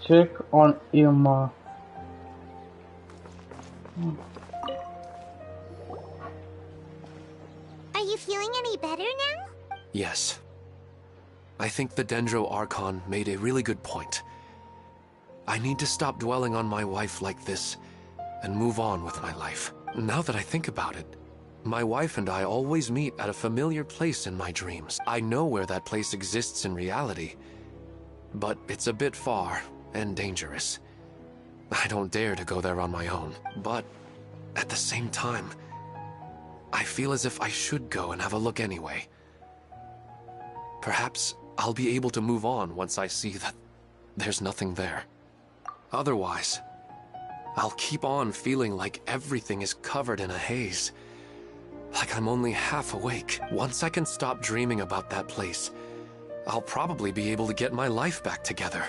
Check on Irma. Are you feeling any better now? Yes. I think the Dendro Archon made a really good point. I need to stop dwelling on my wife like this and move on with my life. Now that I think about it, my wife and I always meet at a familiar place in my dreams. I know where that place exists in reality, but it's a bit far and dangerous. I don't dare to go there on my own, but at the same time, I feel as if I should go and have a look anyway. Perhaps I'll be able to move on once I see that there's nothing there. Otherwise, I'll keep on feeling like everything is covered in a haze. Like I'm only half awake. Once I can stop dreaming about that place, I'll probably be able to get my life back together.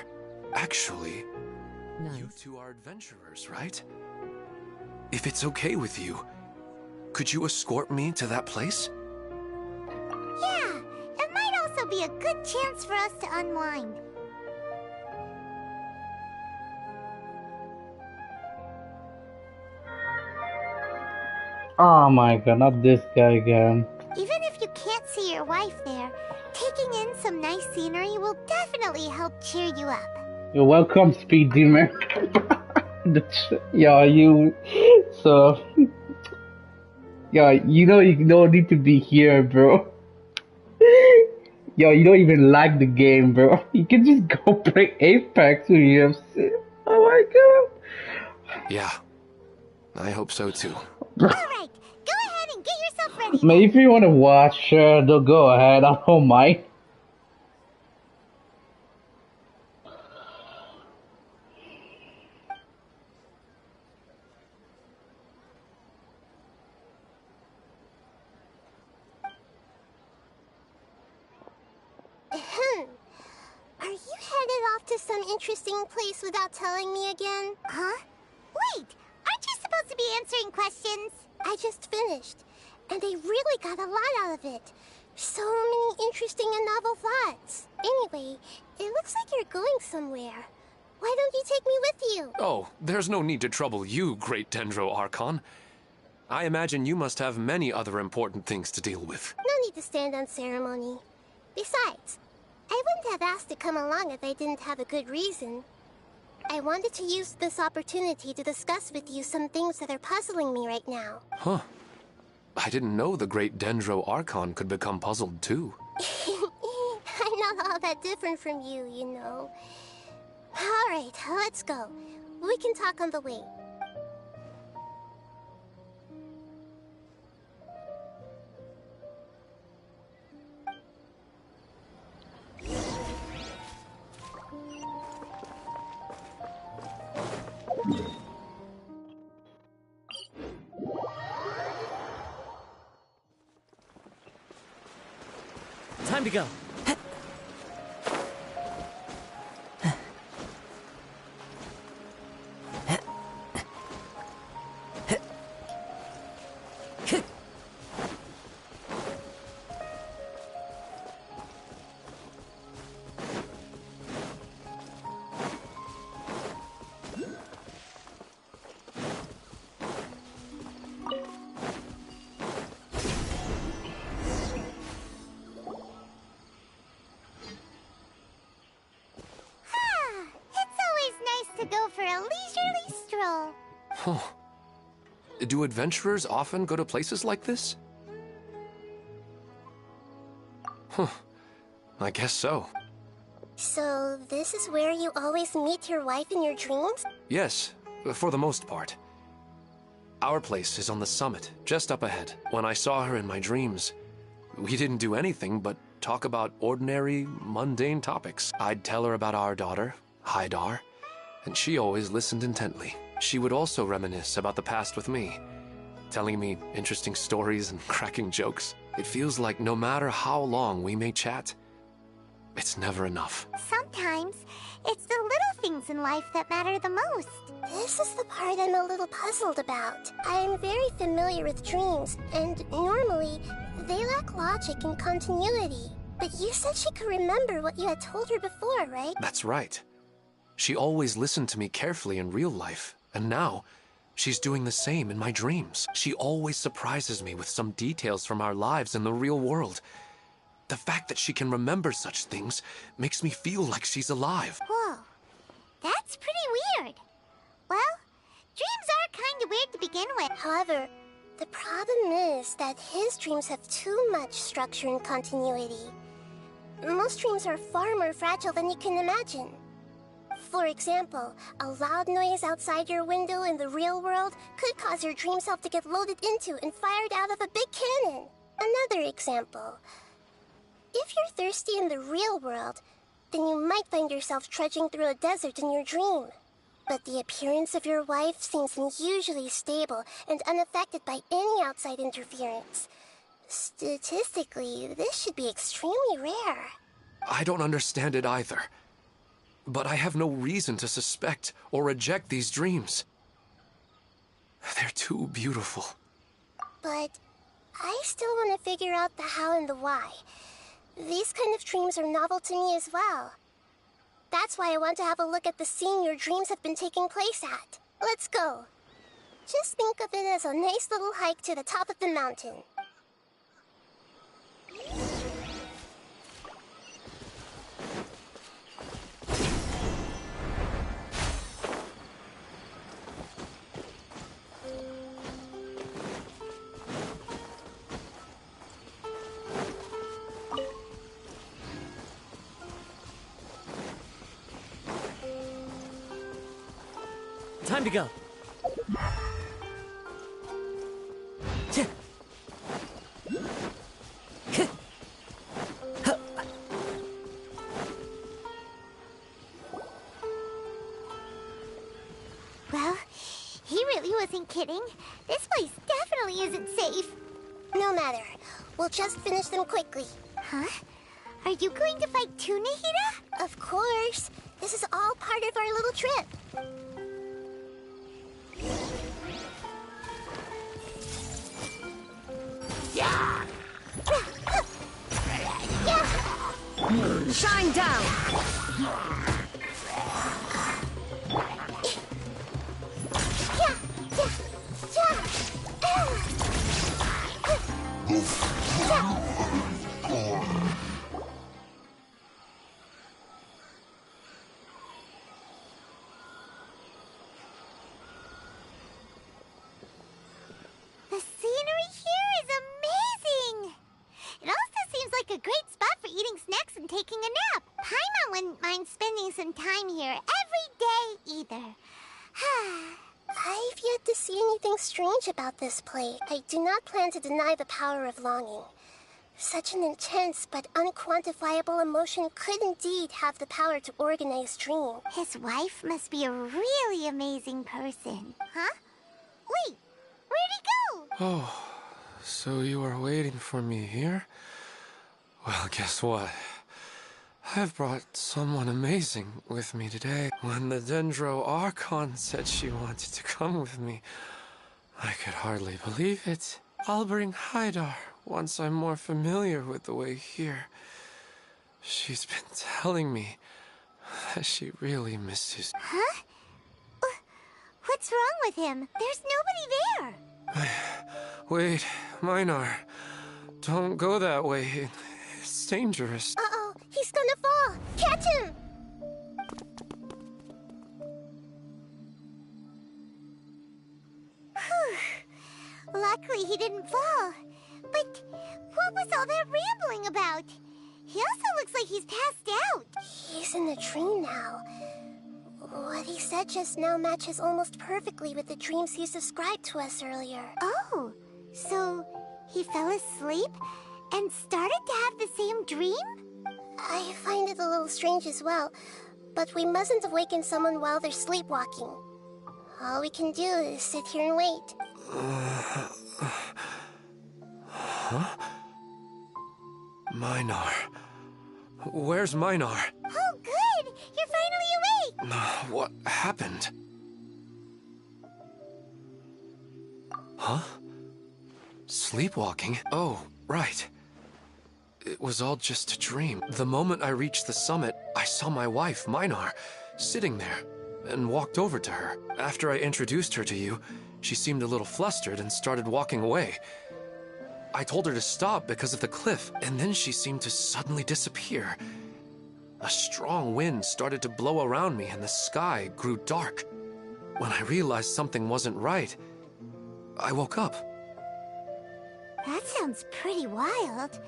Actually, you two are adventurers, right? If it's okay with you, could you escort me to that place? Yeah, it might also be a good chance for us to unwind. Oh my god, not this guy again. Even if you can't see your wife there, taking in some nice scenery will definitely help cheer you up. You're welcome, Speed Demon. Yeah, you. So. Yeah, you know you don't need to be here, bro. Yo, you don't even like the game, bro. You can just go play Apex with UFC. Oh my god. Yeah, I hope so too. Alright, go ahead and get yourself ready. Man, if you want to watch, don't go ahead. I don't mind. Are you headed off to some interesting place without telling me again? Huh? Wait, aren't you supposed to be answering questions? I just finished, and I really got a lot out of it. So many interesting and novel thoughts. Anyway, it looks like you're going somewhere. Why don't you take me with you? Oh, there's no need to trouble you, great Dendro Archon. I imagine you must have many other important things to deal with. No need to stand on ceremony. Besides, I wouldn't have asked to come along if I didn't have a good reason. I wanted to use this opportunity to discuss with you some things that are puzzling me right now. Huh. I didn't know the great Dendro Archon could become puzzled too. I'm not all that different from you, you know. Alright, let's go. We can talk on the way. Time to go. To go for a leisurely stroll. Huh. Do adventurers often go to places like this? Huh. I guess so. So, this is where you always meet your wife in your dreams? Yes, for the most part. Our place is on the summit, just up ahead. When I saw her in my dreams, we didn't do anything but talk about ordinary, mundane topics. I'd tell her about our daughter, Haidar, and she always listened intently. She would also reminisce about the past with me, telling me interesting stories and cracking jokes. It feels like no matter how long we may chat, it's never enough. Sometimes, it's the little things in life that matter the most. This is the part I'm a little puzzled about. I am very familiar with dreams, and normally, they lack logic and continuity. But you said she could remember what you had told her before, right? That's right. She always listened to me carefully in real life, and now she's doing the same in my dreams. She always surprises me with some details from our lives in the real world. The fact that she can remember such things makes me feel like she's alive. Whoa, that's pretty weird. Well, dreams are kind of weird to begin with. However, the problem is that his dreams have too much structure and continuity. Most dreams are far more fragile than you can imagine. For example, a loud noise outside your window in the real world could cause your dream self to get loaded into and fired out of a big cannon. Another example. If you're thirsty in the real world, then you might find yourself trudging through a desert in your dream. But the appearance of your wife seems unusually stable and unaffected by any outside interference. Statistically, this should be extremely rare. I don't understand it either. But I have no reason to suspect or reject these dreams. They're too beautiful. But I still want to figure out the how and the why. These kind of dreams are novel to me as well. That's why I want to have a look at the scene your dreams have been taking place at. Let's go. Just think of it as a nice little hike to the top of the mountain. Time to go. Well, he really wasn't kidding. This place definitely isn't safe. No matter. We'll just finish them quickly. Huh? Are you going to fight too, Nahida? Of course. This is all part of our little trip. Shine down! The scenery here is amazing! It also seems like a great spot for eating snacks and taking a nap. Paimon wouldn't mind spending some time here every day either. I've yet to see anything strange about this place. I do not plan to deny the power of longing. Such an intense but unquantifiable emotion could indeed have the power to organize dream. His wife must be a really amazing person. Huh? Wait, where'd he go? Oh, so you are waiting for me here? Well, guess what? I've brought someone amazing with me today. When the Dendro Archon said she wanted to come with me, I could hardly believe it. I'll bring Haidar once I'm more familiar with the way here. She's been telling me that she really misses... Huh? What's wrong with him? There's nobody there. Wait, Minar. Don't go that way. It's dangerous. Uh-oh, he's gonna fall. Catch him! Whew. Luckily he didn't fall. But what was all that rambling about? He also looks like he's passed out. He's in the dream now. What he said just now matches almost perfectly with the dreams he's described to us earlier. Oh, so he fell asleep and started to have the same dream? I find it a little strange as well, but we mustn't awaken someone while they're sleepwalking. All we can do is sit here and wait. Huh? Minar. Where's Minar? Oh, good! You're finally awake! What happened? Huh? Sleepwalking? Oh, right. It was all just a dream. The moment I reached the summit, I saw my wife, Minar. sitting there, and walked over to her. After I introduced her to you, she seemed a little flustered and started walking away. I told her to stop because of the cliff, and then she seemed to suddenly disappear. A strong wind started to blow around me and the sky grew dark. When I realized something wasn't right, I woke up. That sounds pretty wild.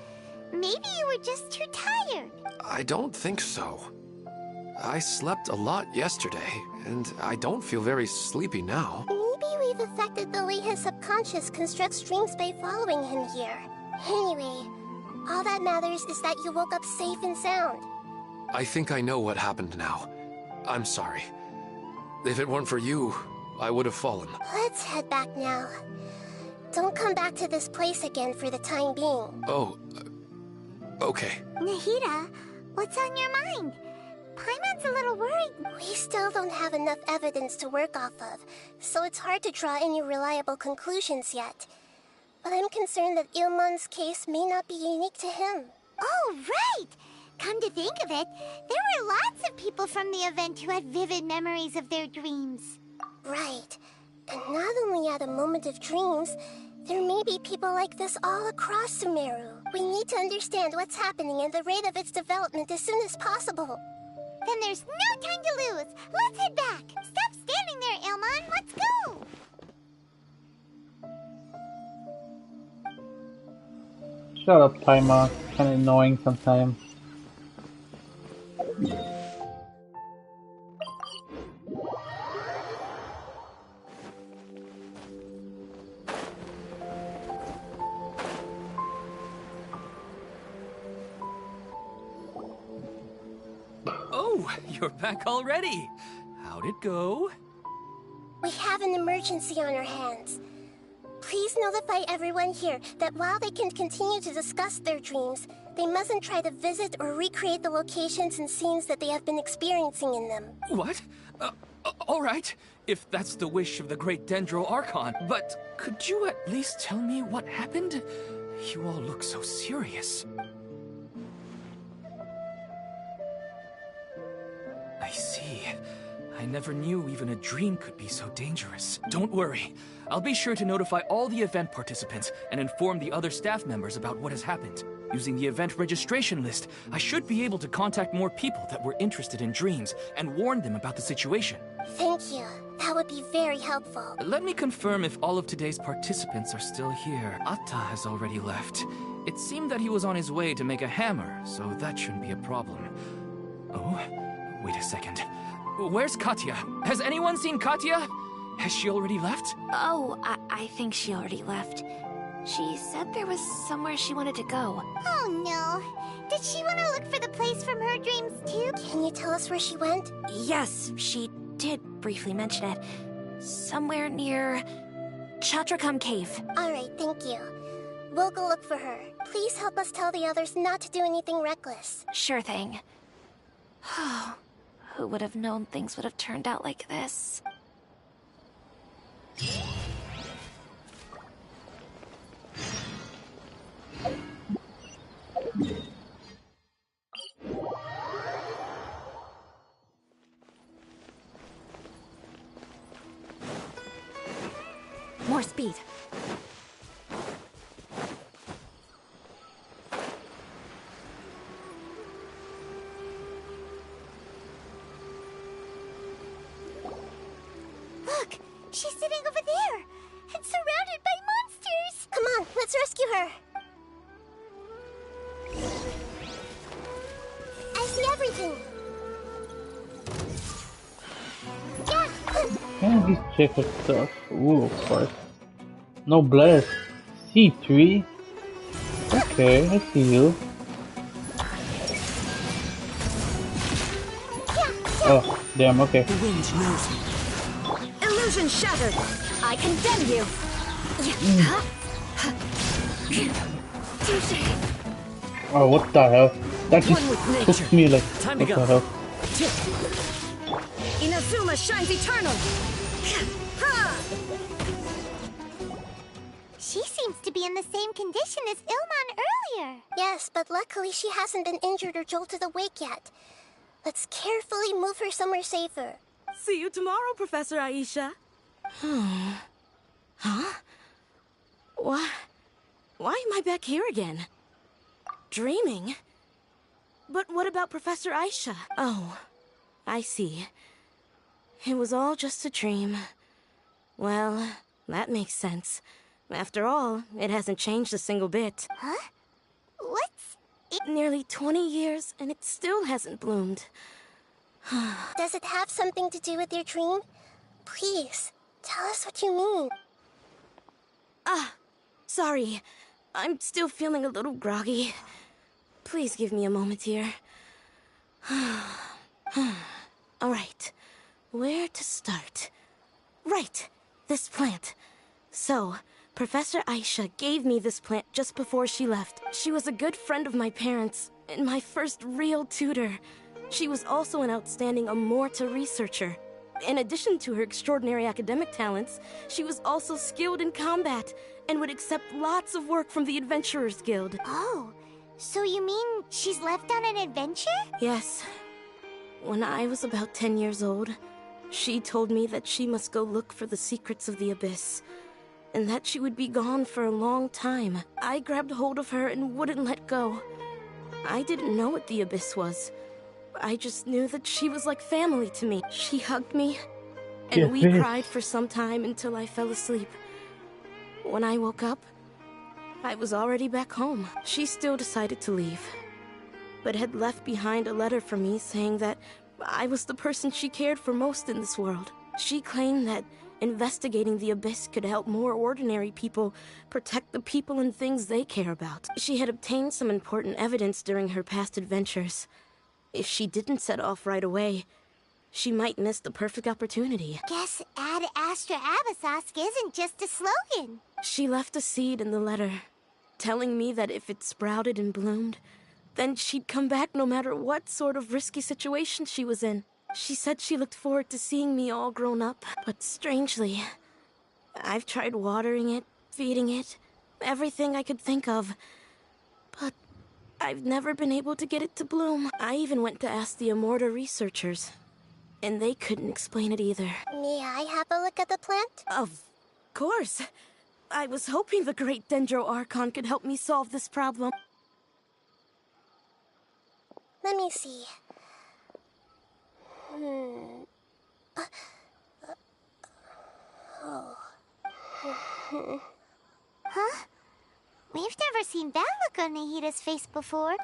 Maybe you were just too tired. I don't think so. I slept a lot yesterday, and I don't feel very sleepy now. Maybe we've affected the way his subconscious constructs dreams by following him here. Anyway, all that matters is that you woke up safe and sound. I think I know what happened now. I'm sorry. If it weren't for you, I would have fallen. Let's head back now. Don't come back to this place again for the time being. Oh, okay. Nahida, what's on your mind? Paimon's a little worried. We still don't have enough evidence to work off of, so it's hard to draw any reliable conclusions yet. But I'm concerned that Ilmon's case may not be unique to him. Oh, right! Come to think of it, there were lots of people from the event who had vivid memories of their dreams. Right. And not only at a moment of dreams, there may be people like this all across Sumeru. We need to understand what's happening and the rate of its development as soon as possible. Then there's no time to lose. Let's head back. Stop standing there, Ilmon. Let's go. Shut up, Paimon. Kinda annoying sometimes. Oh, you're back already. How'd it go? We have an emergency on our hands. Please notify everyone here that while they can continue to discuss their dreams, they mustn't try to visit or recreate the locations and scenes that they have been experiencing in them. What? All right, if that's the wish of the great Dendro Archon. But could you at least tell me what happened? You all look so serious. I see. I never knew even a dream could be so dangerous. Don't worry. I'll be sure to notify all the event participants and inform the other staff members about what has happened. Using the event registration list, I should be able to contact more people that were interested in dreams and warn them about the situation. Thank you. That would be very helpful. Let me confirm if all of today's participants are still here. Atta has already left. It seemed that he was on his way to make a hammer, so that shouldn't be a problem. Oh, wait a second. Where's Katya? Has anyone seen Katya? Has she already left? Oh, I think she already left. She said there was somewhere she wanted to go. Oh no. Did she want to look for the place from her dreams too? Can you tell us where she went? Yes, she did briefly mention it. Somewhere near Chatrakam Cave. Alright, thank you. We'll go look for her. Please help us tell the others not to do anything reckless. Sure thing. Who would have known things would have turned out like this? More speed. Look! She's sitting over there! And surrounded by monsters! Come on, let's rescue her! I see everything! Can these check of stuff? Ooh, of course. No bless. C3? Okay, I see you. Oh, damn, okay. The wind knows me. Illusion shattered. I condemn you. Oh, what the hell? That One with just nature. took me like, Time what to the go. hell? Inazuma shines eternal. Ha! She seems to be in the same condition as Ilman earlier. Yes, but luckily she hasn't been injured or jolted awake yet. Let's carefully move her somewhere safer. See you tomorrow, Professor Aisha. Huh? Why am I back here again? Dreaming? But what about Professor Aisha? Oh, I see. It was all just a dream. Well, that makes sense. After all, it hasn't changed a single bit. Huh? What's... Nearly 20 years, and it still hasn't bloomed. Does it have something to do with your dream? Please, tell us what you mean. Sorry. I'm still feeling a little groggy. Please give me a moment here. Alright. Where to start? Right. This plant. So, Professor Aisha gave me this plant just before she left. She was a good friend of my parents, and my first real tutor. She was also an outstanding Amorta researcher. In addition to her extraordinary academic talents, she was also skilled in combat, and would accept lots of work from the Adventurers Guild. Oh, so you mean she's left on an adventure? Yes. When I was about 10 years old, she told me that she must go look for the secrets of the Abyss, and that she would be gone for a long time. I grabbed hold of her and wouldn't let go. I didn't know what the Abyss was. I just knew that she was like family to me. She hugged me, and we cried for some time until I fell asleep. When I woke up, I was already back home. She still decided to leave, but had left behind a letter for me saying that I was the person she cared for most in this world. She claimed that investigating the Abyss could help more ordinary people protect the people and things they care about. She had obtained some important evidence during her past adventures. If she didn't set off right away, she might miss the perfect opportunity. Guess Ad Astra Abyssosque isn't just a slogan. She left a seed in the letter, telling me that if it sprouted and bloomed, then she'd come back no matter what sort of risky situation she was in. She said she looked forward to seeing me all grown up, but strangely, I've tried watering it, feeding it, everything I could think of, but I've never been able to get it to bloom. I even went to ask the Amorta researchers, and they couldn't explain it either. May I have a look at the plant? Of course. I was hoping the great Dendro Archon could help me solve this problem. Let me see. Huh? We've never seen that look on Nahida's face before.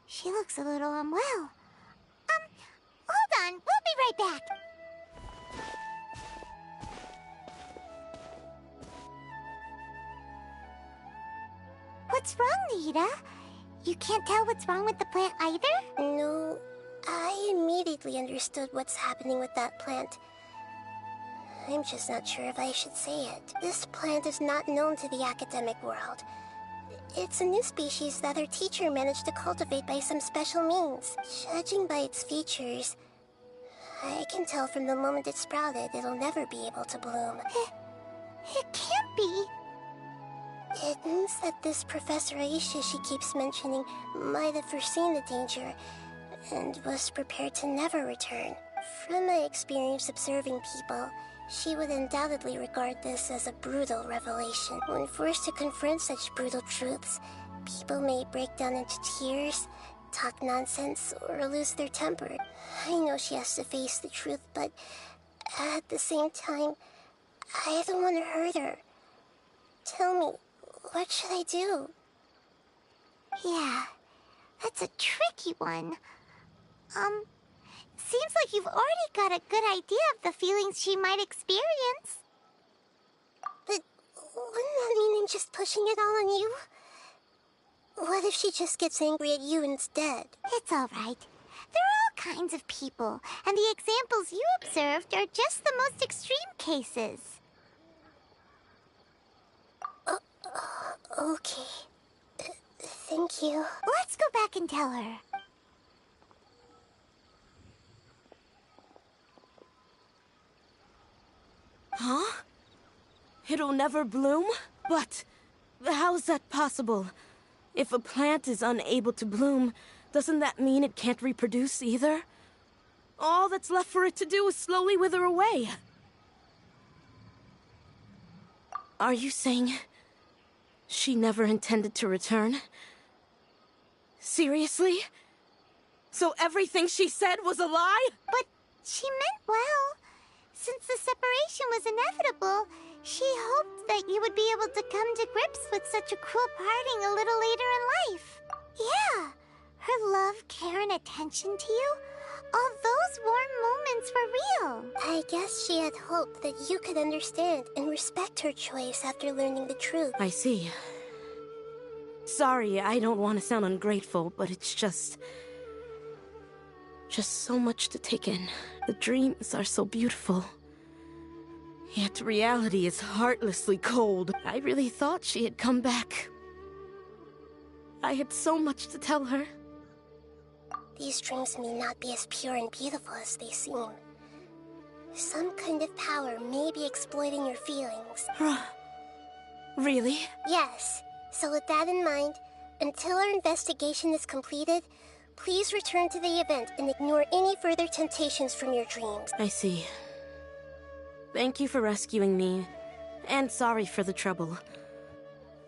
She looks a little unwell. Hold on, we'll be right back. What's wrong, Nahida? You can't tell what's wrong with the plant either? No, I immediately understood what's happening with that plant. I'm just not sure if I should say it. This plant is not known to the academic world. It's a new species that our teacher managed to cultivate by some special means. Judging by its features, I can tell from the moment it sprouted, it'll never be able to bloom. It can't be. It means that this Professor Aisha she keeps mentioning might have foreseen the danger and was prepared to never return. From my experience observing people, she would undoubtedly regard this as a brutal revelation. When forced to confront such brutal truths, people may break down into tears, talk nonsense, or lose their temper. I know she has to face the truth, but at the same time, I don't want to hurt her. Tell me, what should I do? Yeah, that's a tricky one. Seems like you've already got a good idea of the feelings she might experience. But wouldn't that mean I'm just pushing it all on you? What if she just gets angry at you instead? It's all right. There are all kinds of people, and the examples you observed are just the most extreme cases. Okay. Thank you. Let's go back and tell her. it'll never bloom? But how's that possible? If a plant is unable to bloom, doesn't that mean it can't reproduce either? All that's left for it to do is slowly wither away. Are you saying she never intended to return? Seriously? So everything she said was a lie? But she meant well. Since the separation was inevitable, she hoped that you would be able to come to grips with such a cruel parting a little later in life. Yeah, her love, care, and attention to you, all those warm moments were real. I guess she had hoped that you could understand and respect her choice after learning the truth. I see. Sorry, I don't want to sound ungrateful, but it's just so much to take in. The dreams are so beautiful. Yet reality is heartlessly cold. I really thought she had come back. I had so much to tell her. These dreams may not be as pure and beautiful as they seem. Some kind of power may be exploiting your feelings. Really? Yes. So with that in mind, until our investigation is completed, please return to the event and ignore any further temptations from your dreams. I see. Thank you for rescuing me, and sorry for the trouble.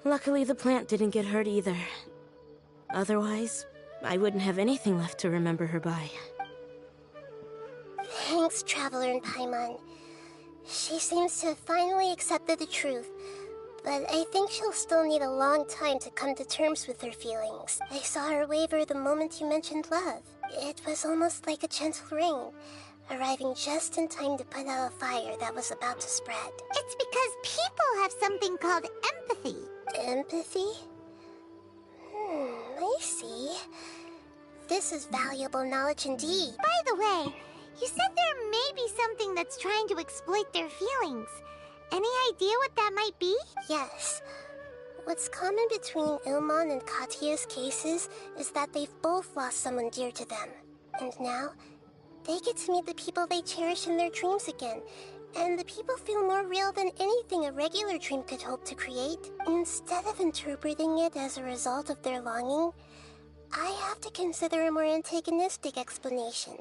Luckily, the plant didn't get hurt either. Otherwise, I wouldn't have anything left to remember her by. Thanks, Traveler and Paimon. She seems to have finally accepted the truth, but I think she'll still need a long time to come to terms with her feelings. I saw her waver the moment you mentioned love. It was almost like a gentle rain, arriving just in time to put out a fire that was about to spread. It's because people have something called empathy. Empathy? I see. This is valuable knowledge indeed. By the way, you said there may be something that's trying to exploit their feelings. Any idea what that might be? Yes. What's common between Ilmon and Katya's cases is that they've both lost someone dear to them. And now, they get to meet the people they cherish in their dreams again. And the people feel more real than anything a regular dream could hope to create. Instead of interpreting it as a result of their longing, I have to consider a more antagonistic explanation.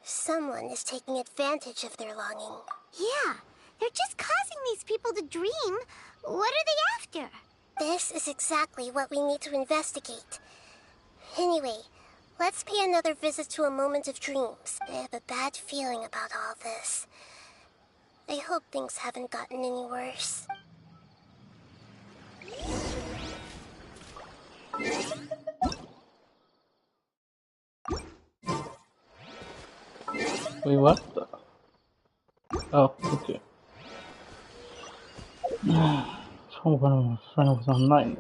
Someone is taking advantage of their longing. Yeah, they're just causing these people to dream. What are they after? This is exactly what we need to investigate. Anyway, let's pay another visit to a moment of dreams. I have a bad feeling about all this. I hope things haven't gotten any worse. Wait, what? Oh, okay. From when my friend was online.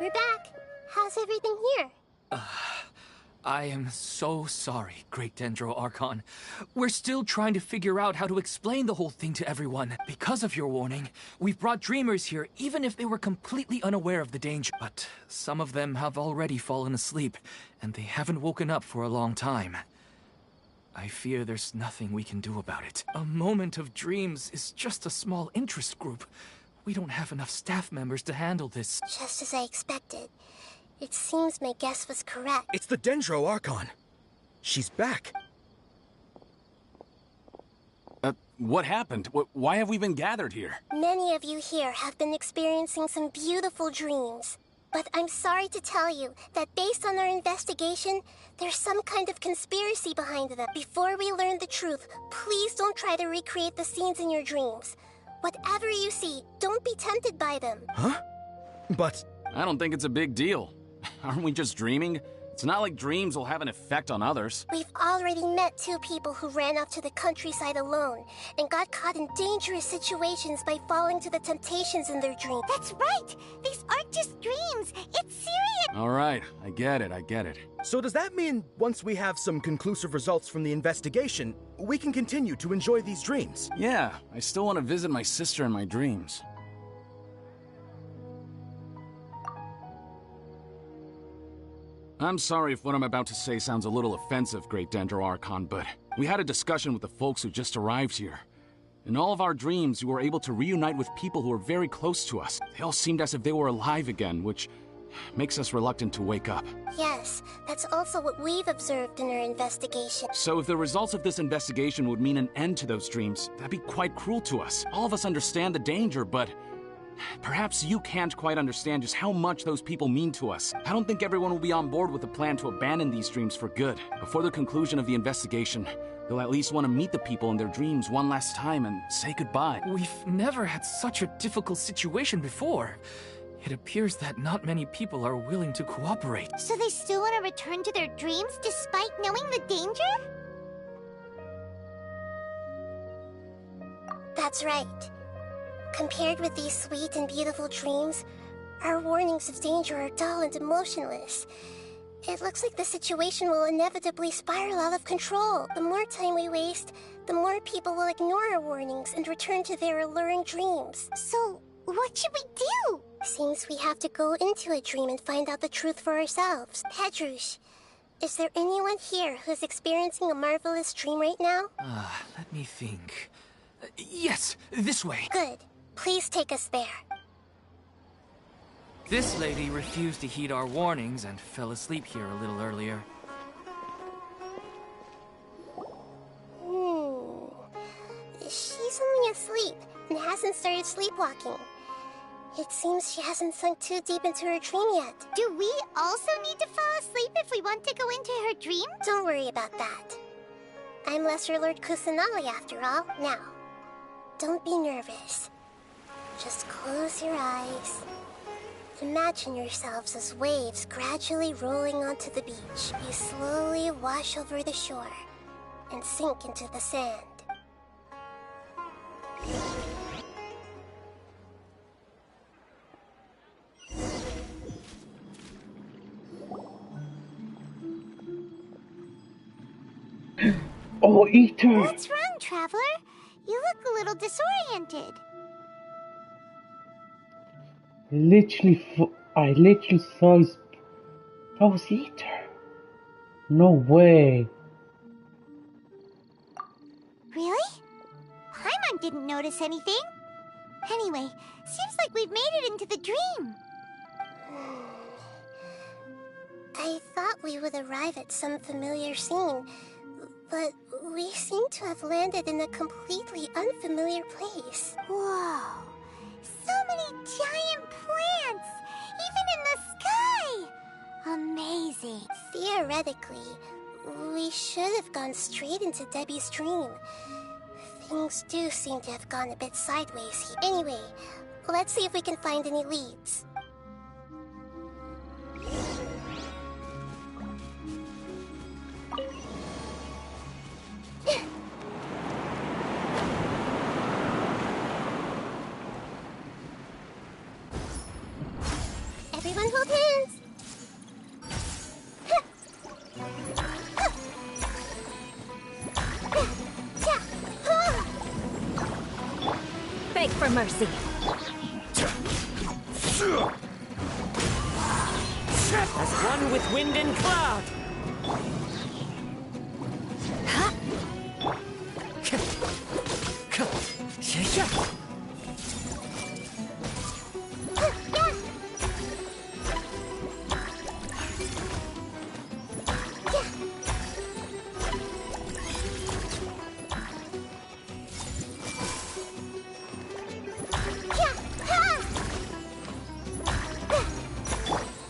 We're back. How's everything here? I am so sorry, Great Dendro Archon. We're still trying to figure out how to explain the whole thing to everyone. Because of your warning, we've brought dreamers here even if they were completely unaware of the danger. But some of them have already fallen asleep, and they haven't woken up for a long time. I fear there's nothing we can do about it. A moment of dreams is just a small interest group. We don't have enough staff members to handle this. Just as I expected. It seems my guess was correct. It's the Dendro Archon. She's back. What happened? Why have we been gathered here? Many of you here have been experiencing some beautiful dreams. But I'm sorry to tell you that based on our investigation, there's some kind of conspiracy behind them. Before we learn the truth, please don't try to recreate the scenes in your dreams. Whatever you see, don't be tempted by them. Huh? But I don't think it's a big deal. Aren't we just dreaming? It's not like dreams will have an effect on others. We've already met two people who ran off to the countryside alone and got caught in dangerous situations by falling to the temptations in their dream. That's right! These aren't just dreams! It's serious! All right, I get it. so does that mean once we have some conclusive results from the investigation, we can continue to enjoy these dreams? Yeah, I still want to visit my sister in my dreams. I'm sorry if what I'm about to say sounds a little offensive, Great Dendro Archon, but we had a discussion with the folks who just arrived here. In all of our dreams, we were able to reunite with people who were very close to us. They all seemed as if they were alive again, which makes us reluctant to wake up. Yes, that's also what we've observed in our investigation. So if the results of this investigation would mean an end to those dreams, that'd be quite cruel to us. All of us understand the danger, but perhaps you can't quite understand just how much those people mean to us. I don't think everyone will be on board with the plan to abandon these dreams for good. Before the conclusion of the investigation, they'll at least want to meet the people in their dreams one last time and say goodbye. We've never had such a difficult situation before. It appears that not many people are willing to cooperate. So they still want to return to their dreams despite knowing the danger? That's right. Compared with these sweet and beautiful dreams, our warnings of danger are dull and emotionless. It looks like the situation will inevitably spiral out of control. The more time we waste, the more people will ignore our warnings and return to their alluring dreams. So, what should we do? Seems we have to go into a dream and find out the truth for ourselves. Pedrush, is there anyone here who's experiencing a marvelous dream right now? Let me think. Yes, this way. Good. Please take us there. This lady refused to heed our warnings and fell asleep here a little earlier. She's only asleep and hasn't started sleepwalking. It seems she hasn't sunk too deep into her dream yet. Do we also need to fall asleep if we want to go into her dream? Don't worry about that. I'm Lesser Lord Kusanali after all. Now, don't be nervous. Just close your eyes. Imagine yourselves as waves gradually rolling onto the beach. You slowly wash over the shore and sink into the sand. Oh, Ether! What's wrong, Traveler? You look a little disoriented. I literally saw his... That was Ether. No way. Really? Paimon didn't notice anything. Anyway, seems like we've made it into the dream. I thought we would arrive at some familiar scene, but we seem to have landed in a completely unfamiliar place. Whoa! So many giant plants! Even in the sky! Amazing. Theoretically, we should have gone straight into Debbie's dream. Things do seem to have gone a bit sideways here. Anyway, let's see if we can find any leads. Everyone hold hands! Beg for mercy. As one with wind and cloud.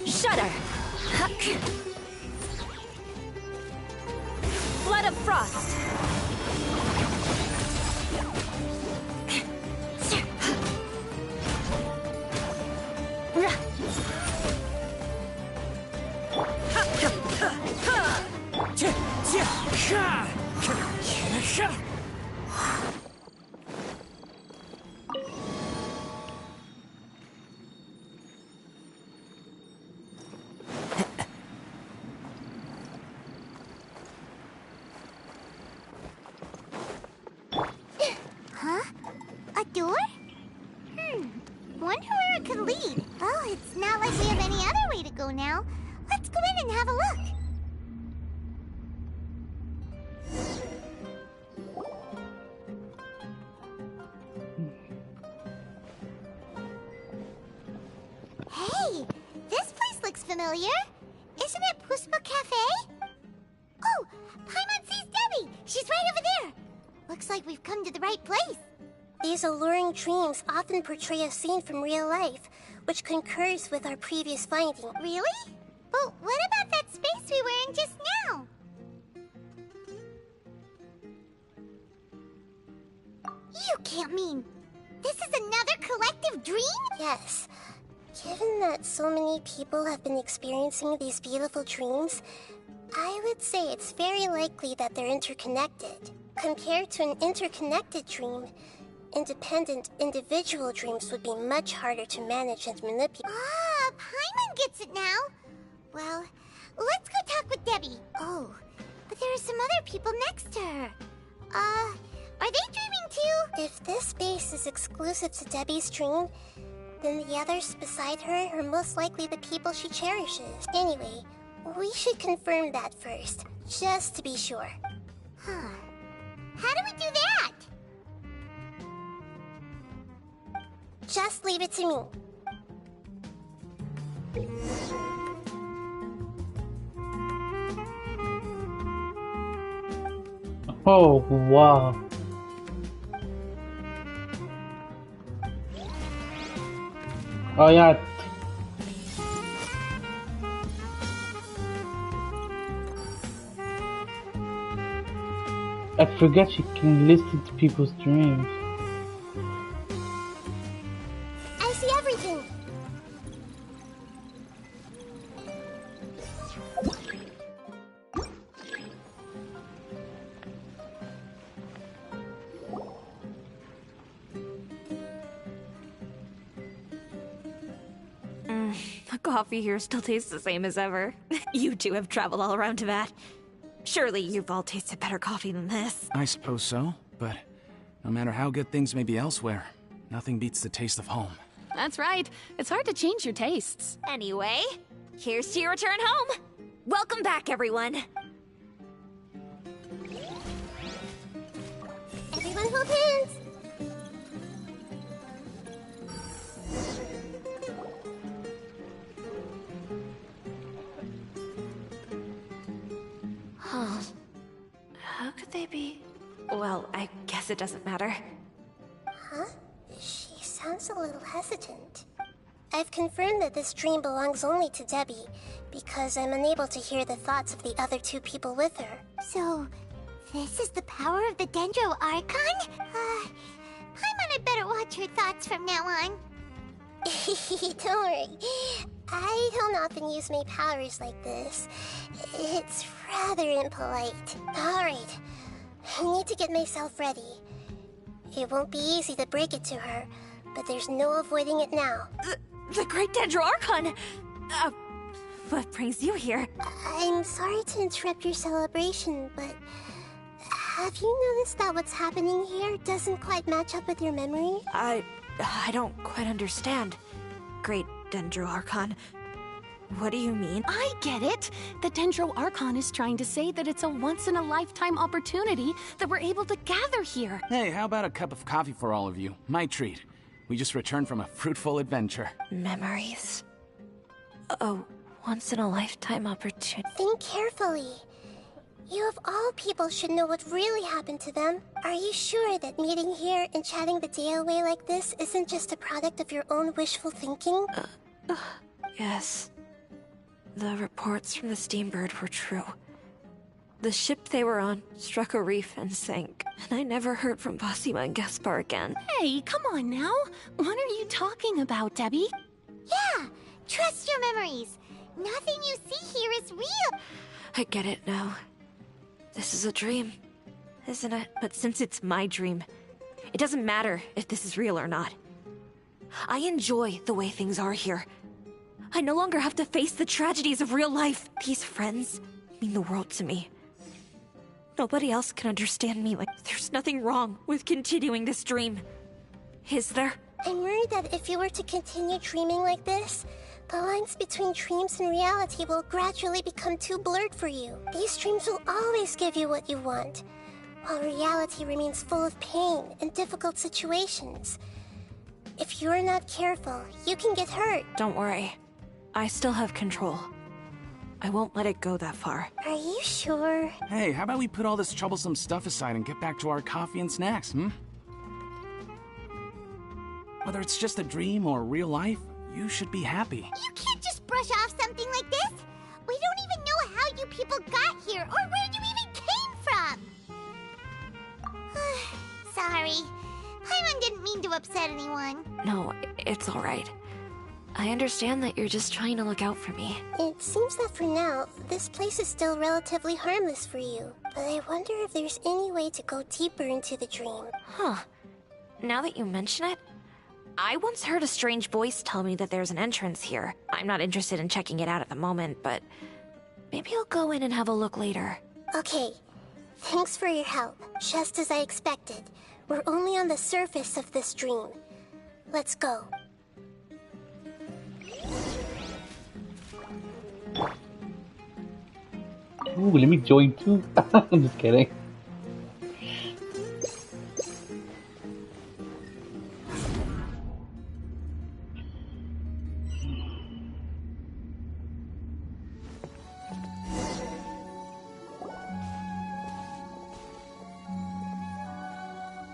Shudder. Flood of frost. look. Hey, this place looks familiar. Isn't it Puspa Cafe? Oh, Paimon sees Debbie. She's right over there. Looks like we've come to the right place. These alluring dreams often portray a scene from real life, which concurs with our previous finding. Really? But what about that space we were in just now? You can't mean... this is another collective dream? Yes. Given that so many people have been experiencing these beautiful dreams, I would say it's very likely that they're interconnected. Compared to an interconnected dream, independent individual dreams would be much harder to manage and manipulate. Ah, Paimon gets it now. Well, let's go talk with Debbie. Oh, but there are some other people next to her. Are they dreaming too? If this space is exclusive to Debbie's dream, then the others beside her are most likely the people she cherishes. Anyway, we should confirm that first, just to be sure. Huh. How do we do that? Just leave it to me. Oh, wow. Oh, yeah. I forget you can listen to people's dreams. I see everything. The coffee here still tastes the same as ever. You two have traveled all around Tibet. Surely you've all tasted better coffee than this. I suppose so, but no matter how good things may be elsewhere, nothing beats the taste of home. That's right. It's hard to change your tastes. Anyway, here's to your return home. Welcome back, everyone. Everyone hold hands. Huh. How could they be? Well, I guess it doesn't matter. Huh? She sounds a little hesitant. I've confirmed that this dream belongs only to Debbie, because I'm unable to hear the thoughts of the other two people with her. So, this is the power of the Dendro Archon? Paimon had better watch her thoughts from now on. Don't worry. I don't often use my powers like this. It's rather impolite. Alright. I need to get myself ready. It won't be easy to break it to her, but there's no avoiding it now. The Great Dendro Archon! What brings you here? I'm sorry to interrupt your celebration, but have you noticed that what's happening here doesn't quite match up with your memory? I don't quite understand. Great Dendro Archon. What do you mean? I get it. The Dendro Archon is trying to say that it's a once-in-a-lifetime opportunity that we're able to gather here. Hey, how about a cup of coffee for all of you? My treat. We just returned from a fruitful adventure. Memories. A once-in-a-lifetime opportunity. Think carefully. You of all people should know what really happened to them. Are you sure that meeting here and chatting the day away like this isn't just a product of your own wishful thinking? Yes. The reports from the Steambird were true. The ship they were on struck a reef and sank, and I never heard from Basima and Gaspar again. Hey, come on now. What are you talking about, Debbie? Yeah, trust your memories. Nothing you see here is real. I get it now. This is a dream, isn't it? But since it's my dream, it doesn't matter if this is real or not. I enjoy the way things are here. I no longer have to face the tragedies of real life. These friends mean the world to me. Nobody else can understand me like... There's nothing wrong with continuing this dream. Is there? I'm worried that if you were to continue dreaming like this, The lines between dreams and reality will gradually become too blurred for you. These dreams will always give you what you want, while reality remains full of pain and difficult situations. If you're not careful, you can get hurt. Don't worry. I still have control. I won't let it go that far. Are you sure? Hey, how about we put all this troublesome stuff aside and get back to our coffee and snacks, hmm? Whether it's just a dream or real life, you should be happy. You can't just brush off something like this. We don't even know how you people got here or where you even came from. Sorry. Paimon didn't mean to upset anyone. No, it's alright. I understand that you're just trying to look out for me. It seems that for now, this place is still relatively harmless for you. But I wonder if there's any way to go deeper into the dream. Huh. Now that you mention it, I once heard a strange voice tell me that there's an entrance here. I'm not interested in checking it out at the moment, but maybe I'll go in and have a look later. Okay. Thanks for your help. Just as I expected. We're only on the surface of this dream. Let's go. Ooh, let me join too. I'm just kidding.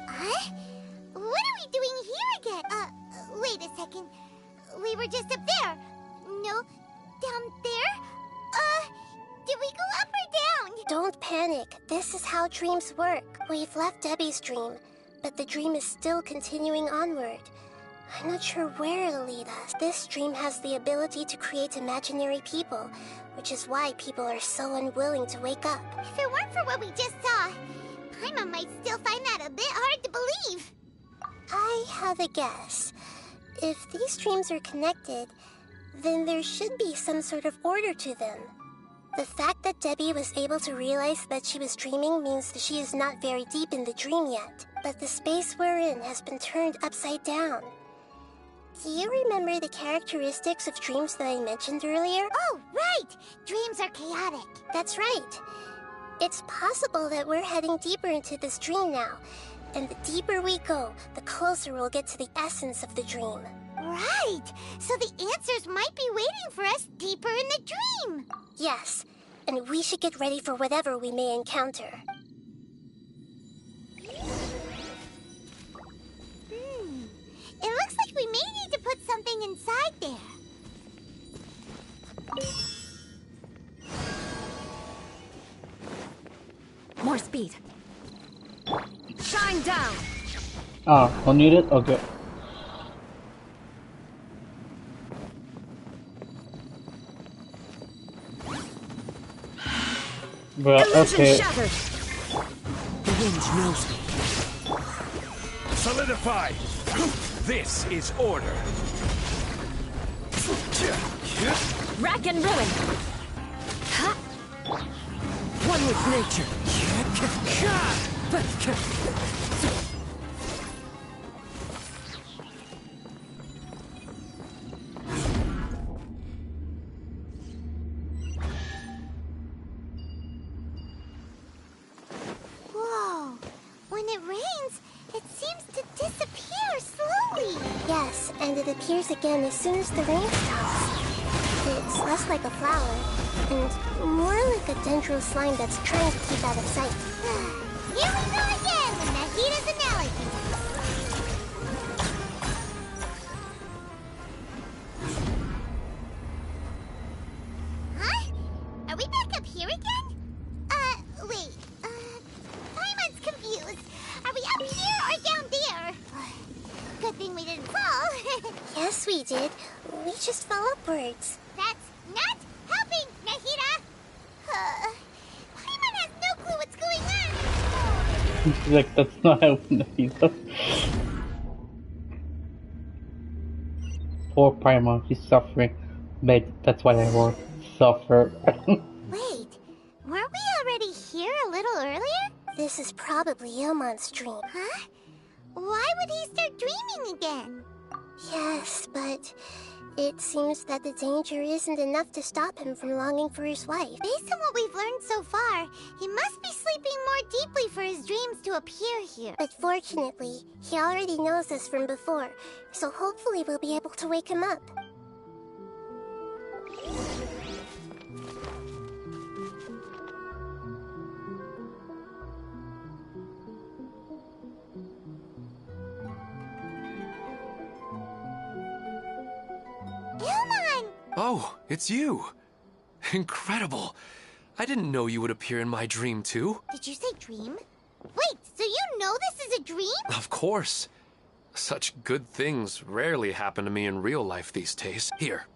Huh? What are we doing here again? Wait a second. We were just up there. No, down there? Did we go up or down? Don't panic. This is how dreams work. We've left Debbie's dream, but the dream is still continuing onward. I'm not sure where it'll lead us. This dream has the ability to create imaginary people, which is why people are so unwilling to wake up. If it weren't for what we just saw, Paimon might still find that a bit hard to believe. I have a guess. If these dreams are connected, then there should be some sort of order to them. The fact that Debbie was able to realize that she was dreaming means that she is not very deep in the dream yet, but the space we're in has been turned upside down. Do you remember the characteristics of dreams that I mentioned earlier? Oh, right! Dreams are chaotic. That's right. It's possible that we're heading deeper into this dream now, and the deeper we go, the closer we'll get to the essence of the dream. Right! So the answers might be waiting for us deeper in the dream! Yes, and we should get ready for whatever we may encounter. It looks like we may need to put something inside there. More speed. Shine down! Don't need it? Okay. Well, okay. Shattered. The wind knows me. Solidify! This is order! Rack and ruin! One with nature. Whoa! When it rains, it seems to disappear slowly. Yes, and it appears again as soon as the rain stops. It's less like a flower, and more like a dendro slime that's trying to keep out of sight. Here we go again with Nahida's analogy. Huh? Are we back up here again? Wait. Paimon's confused. Are we up here or down there? Good thing we didn't fall. Yes, we did. We just fell upwards. That's not helping, Nahida! Paimon has no clue what's going on! She's like, that's not helping either. Poor Paimon, she's suffering. But that's why I won't suffer. Wait, weren't we already here a little earlier? This is probably Ilmon's dream. Huh? Why would he start dreaming again? Yes, but it seems that the danger isn't enough to stop him from longing for his wife. Based on what we've learned so far, he must be sleeping more deeply for his dreams to appear here. But fortunately, he already knows us from before, so hopefully we'll be able to wake him up. Oh, it's you! Incredible! I didn't know you would appear in my dream, too. Did you say dream? Wait, so you know this is a dream? Of course. Such good things rarely happen to me in real life these days. Here,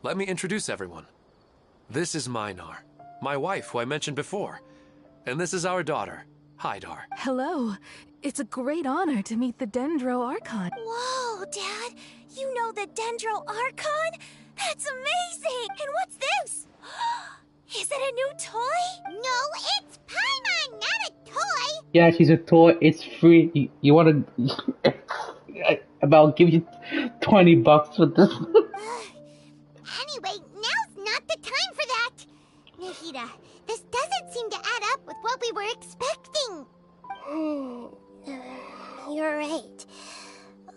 let me introduce everyone. This is Minar, my wife who I mentioned before. And this is our daughter, Hydar. Hello. It's a great honor to meet the Dendro Archon. Whoa, Dad! You know the Dendro Archon? That's amazing! And what's this? Is it a new toy? No, it's Paimon, not a toy! Yeah, she's a toy. It's free. You wanna... I'll give you $20 for this. Anyway, now's not the time for that! Nahida, this doesn't seem to add up with what we were expecting. You're right.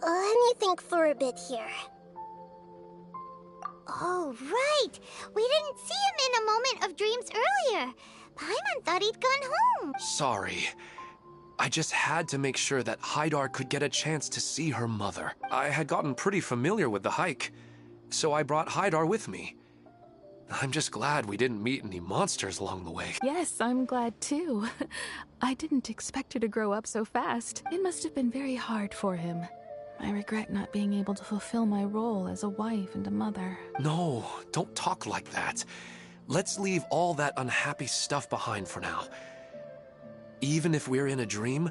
Let me think for a bit here. Oh, right! We didn't see him in a moment of dreams earlier. Paimon thought he'd gone home. Sorry. I just had to make sure that Hydar could get a chance to see her mother. I had gotten pretty familiar with the hike, so I brought Hydar with me. I'm just glad we didn't meet any monsters along the way. Yes, I'm glad too. I didn't expect her to grow up so fast. It must have been very hard for him. I regret not being able to fulfill my role as a wife and a mother. No, don't talk like that. Let's leave all that unhappy stuff behind for now. Even if we're in a dream,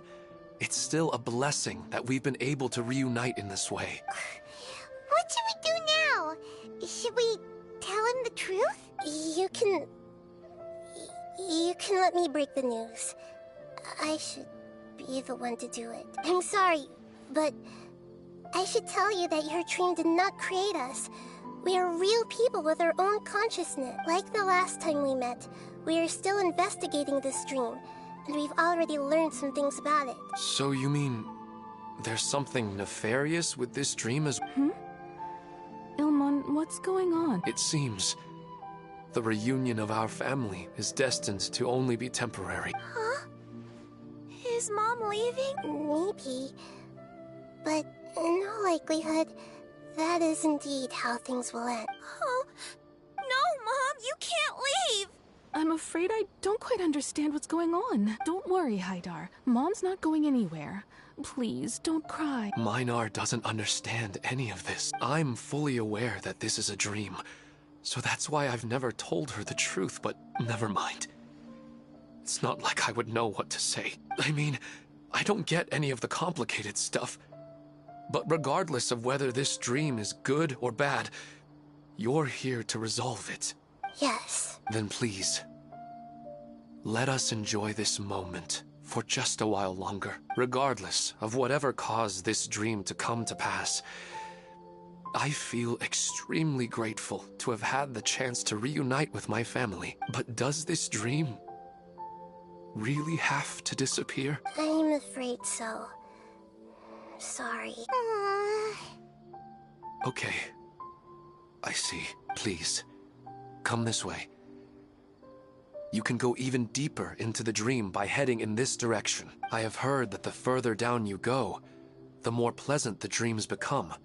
it's still a blessing that we've been able to reunite in this way. What should we do now? Should we tell him the truth? You can let me break the news. I should be the one to do it. I'm sorry, but I should tell you that your dream did not create us. We are real people with our own consciousness. Like the last time we met, we are still investigating this dream, and we've already learned some things about it. So you mean there's something nefarious with this dream as well? Ilmon, what's going on? It seems the reunion of our family is destined to only be temporary. Huh? Is Mom leaving? Maybe. But in all likelihood, that is indeed how things will end. Oh, no, Mom, you can't leave! I'm afraid I don't quite understand what's going on. Don't worry, Hydar. Mom's not going anywhere. Please, don't cry. Minar doesn't understand any of this. I'm fully aware that this is a dream, so that's why I've never told her the truth, but never mind. It's not like I would know what to say. I mean, I don't get any of the complicated stuff. But regardless of whether this dream is good or bad, you're here to resolve it. Yes. Then please, let us enjoy this moment for just a while longer. Regardless of whatever caused this dream to come to pass, I feel extremely grateful to have had the chance to reunite with my family. But does this dream really have to disappear? I'm afraid so. Sorry. Okay. I see. Please, come this way. You can go even deeper into the dream by heading in this direction. I have heard that the further down you go, the more pleasant the dreams become.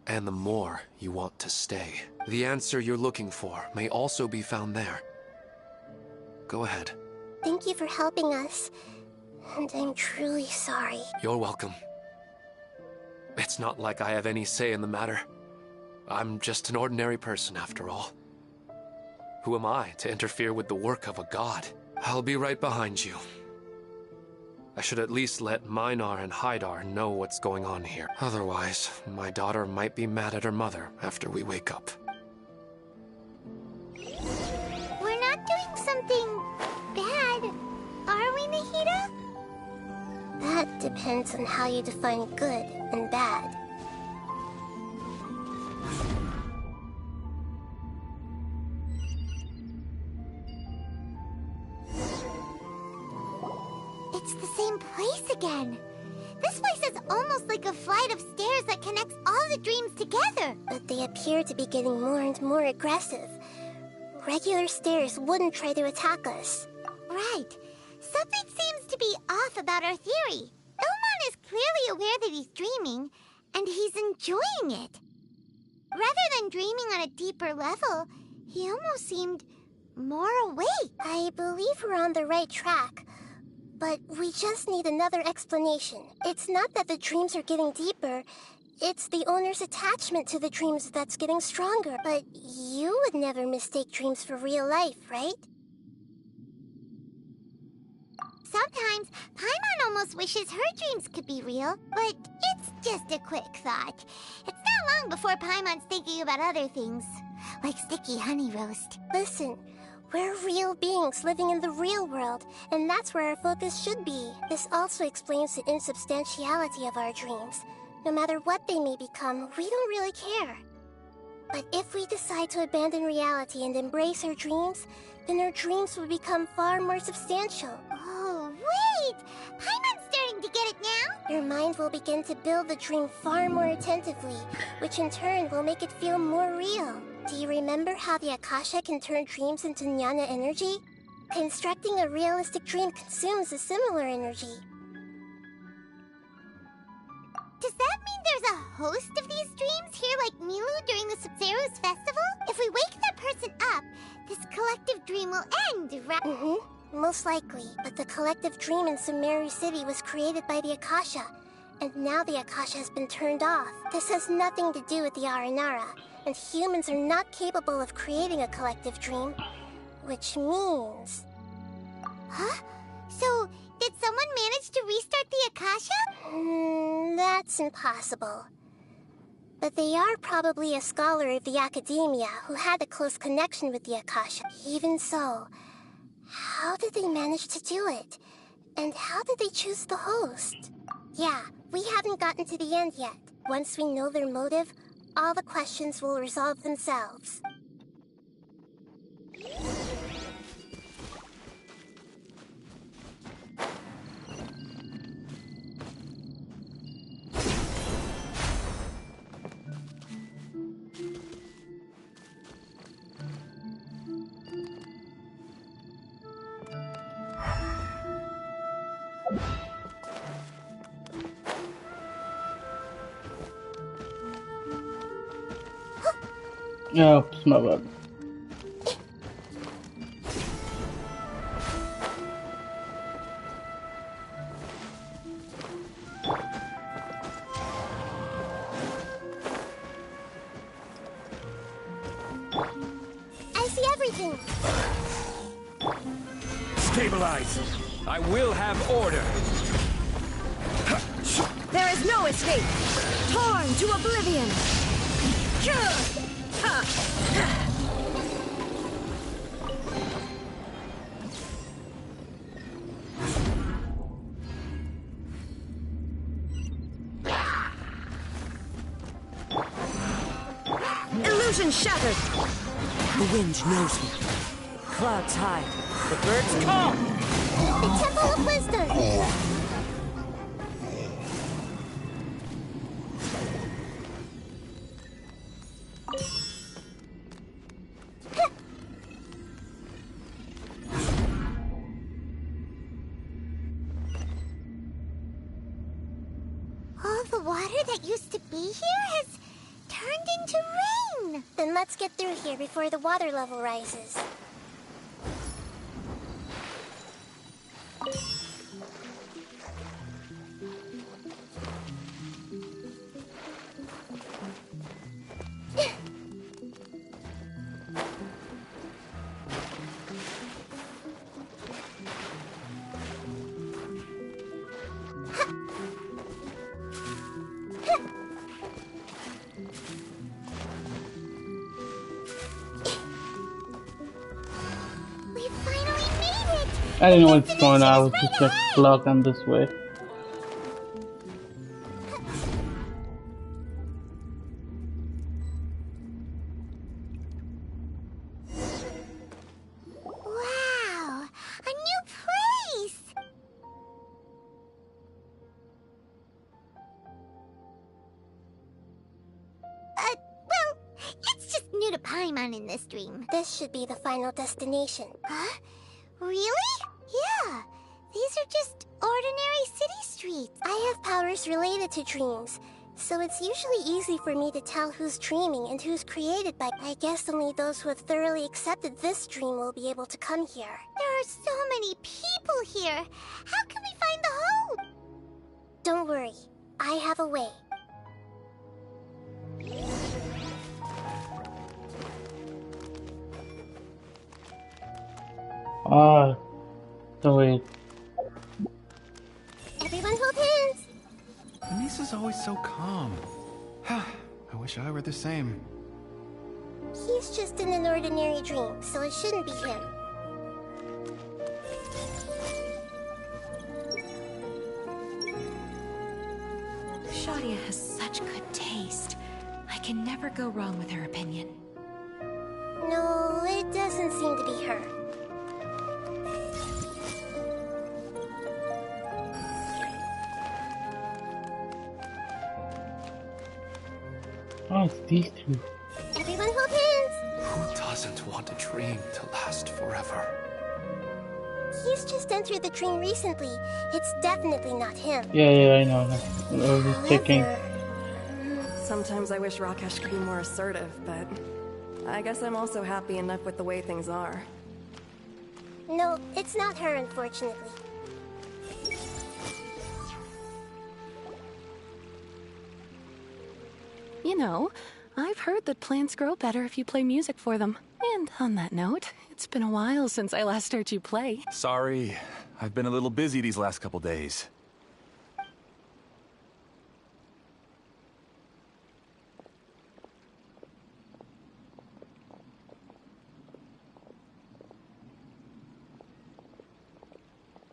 And the more you want to stay. The answer you're looking for may also be found there. Go ahead. Thank you for helping us. And I'm truly sorry. You're welcome. It's not like I have any say in the matter. I'm just an ordinary person after all. Who am I to interfere with the work of a god? I'll be right behind you. I should at least let Minar and Hydar know what's going on here. Otherwise, my daughter might be mad at her mother after we wake up. We're not doing something bad, are we, Nahida? That depends on how you define good and bad. It's the same place again. This place is almost like a flight of stairs that connects all the dreams together. But they appear to be getting more and more aggressive. Regular stairs wouldn't try to attack us. Right. Something seems to be off about our theory. Ilmon is clearly aware that he's dreaming, and he's enjoying it. Rather than dreaming on a deeper level, he almost seemed more awake. I believe we're on the right track, but we just need another explanation. It's not that the dreams are getting deeper, it's the owner's attachment to the dreams that's getting stronger. But you would never mistake dreams for real life, right? Sometimes, Paimon almost wishes her dreams could be real, but it's just a quick thought. It's not long before Paimon's thinking about other things, like sticky honey roast. Listen, we're real beings living in the real world, and that's where our focus should be. This also explains the insubstantiality of our dreams. No matter what they may become, we don't really care. But if we decide to abandon reality and embrace our dreams, then our dreams will become far more substantial. Oh, wait! Paimon's starting to get it now? Your mind will begin to build the dream far more attentively, which in turn will make it feel more real. Do you remember how the Akasha can turn dreams into jnana energy? Constructing a realistic dream consumes a similar energy. Does that mean there's a host of these dreams here like Milu during the Sub-Zero's festival? If we wake that person up, this collective dream will end, right? Mm-hmm. Most likely. But the collective dream in Sumeru City was created by the Akasha, and now the Akasha has been turned off. This has nothing to do with the Aranara, and humans are not capable of creating a collective dream, which means... Huh? So, did someone manage to restart the Akasha? That's impossible. But they are probably a scholar of the academia who had a close connection with the Akasha. Even so, how did they manage to do it? And how did they choose the host? Yeah, we haven't gotten to the end yet. Once we know their motive, all the questions will resolve themselves. Oh, it's my bad. I see everything. Stabilize. I will have order. There is no escape! Torn to oblivion! Illusion shattered! The wind knows me. Clouds hide. The birds call! The Temple of Wisdom! All the water that used to be here has turned into rain. Then let's get through here before the water level rises. We finally made it! I didn't know what's going on. I was just blocked on this way. Wow! A new place! I'm on in this dream. This should be the final destination. Huh? Really? Yeah. These are just ordinary city streets. I have powers related to dreams, so it's usually easy for me to tell who's dreaming and who's created by. I guess only those who have thoroughly accepted this dream will be able to come here. There are so many people here. How can we find the home? Don't worry, I have a way. No wait. Everyone hold hands! Anissa's always so calm. I wish I were the same. He's just in an ordinary dream, so it shouldn't be him. Shadia has such good taste. I can never go wrong with her opinion. No, it doesn't seem to be her. Oh, it's these two. Everyone hold hands! Who doesn't want a dream to last forever? He's just entered the dream recently. It's definitely not him. Yeah, I know. I was just checking. Sometimes I wish Rakesh could be more assertive, but I guess I'm also happy enough with the way things are. No, it's not her, unfortunately. You know, I've heard that plants grow better if you play music for them. And on that note, it's been a while since I last heard you play. Sorry, I've been a little busy these last couple days.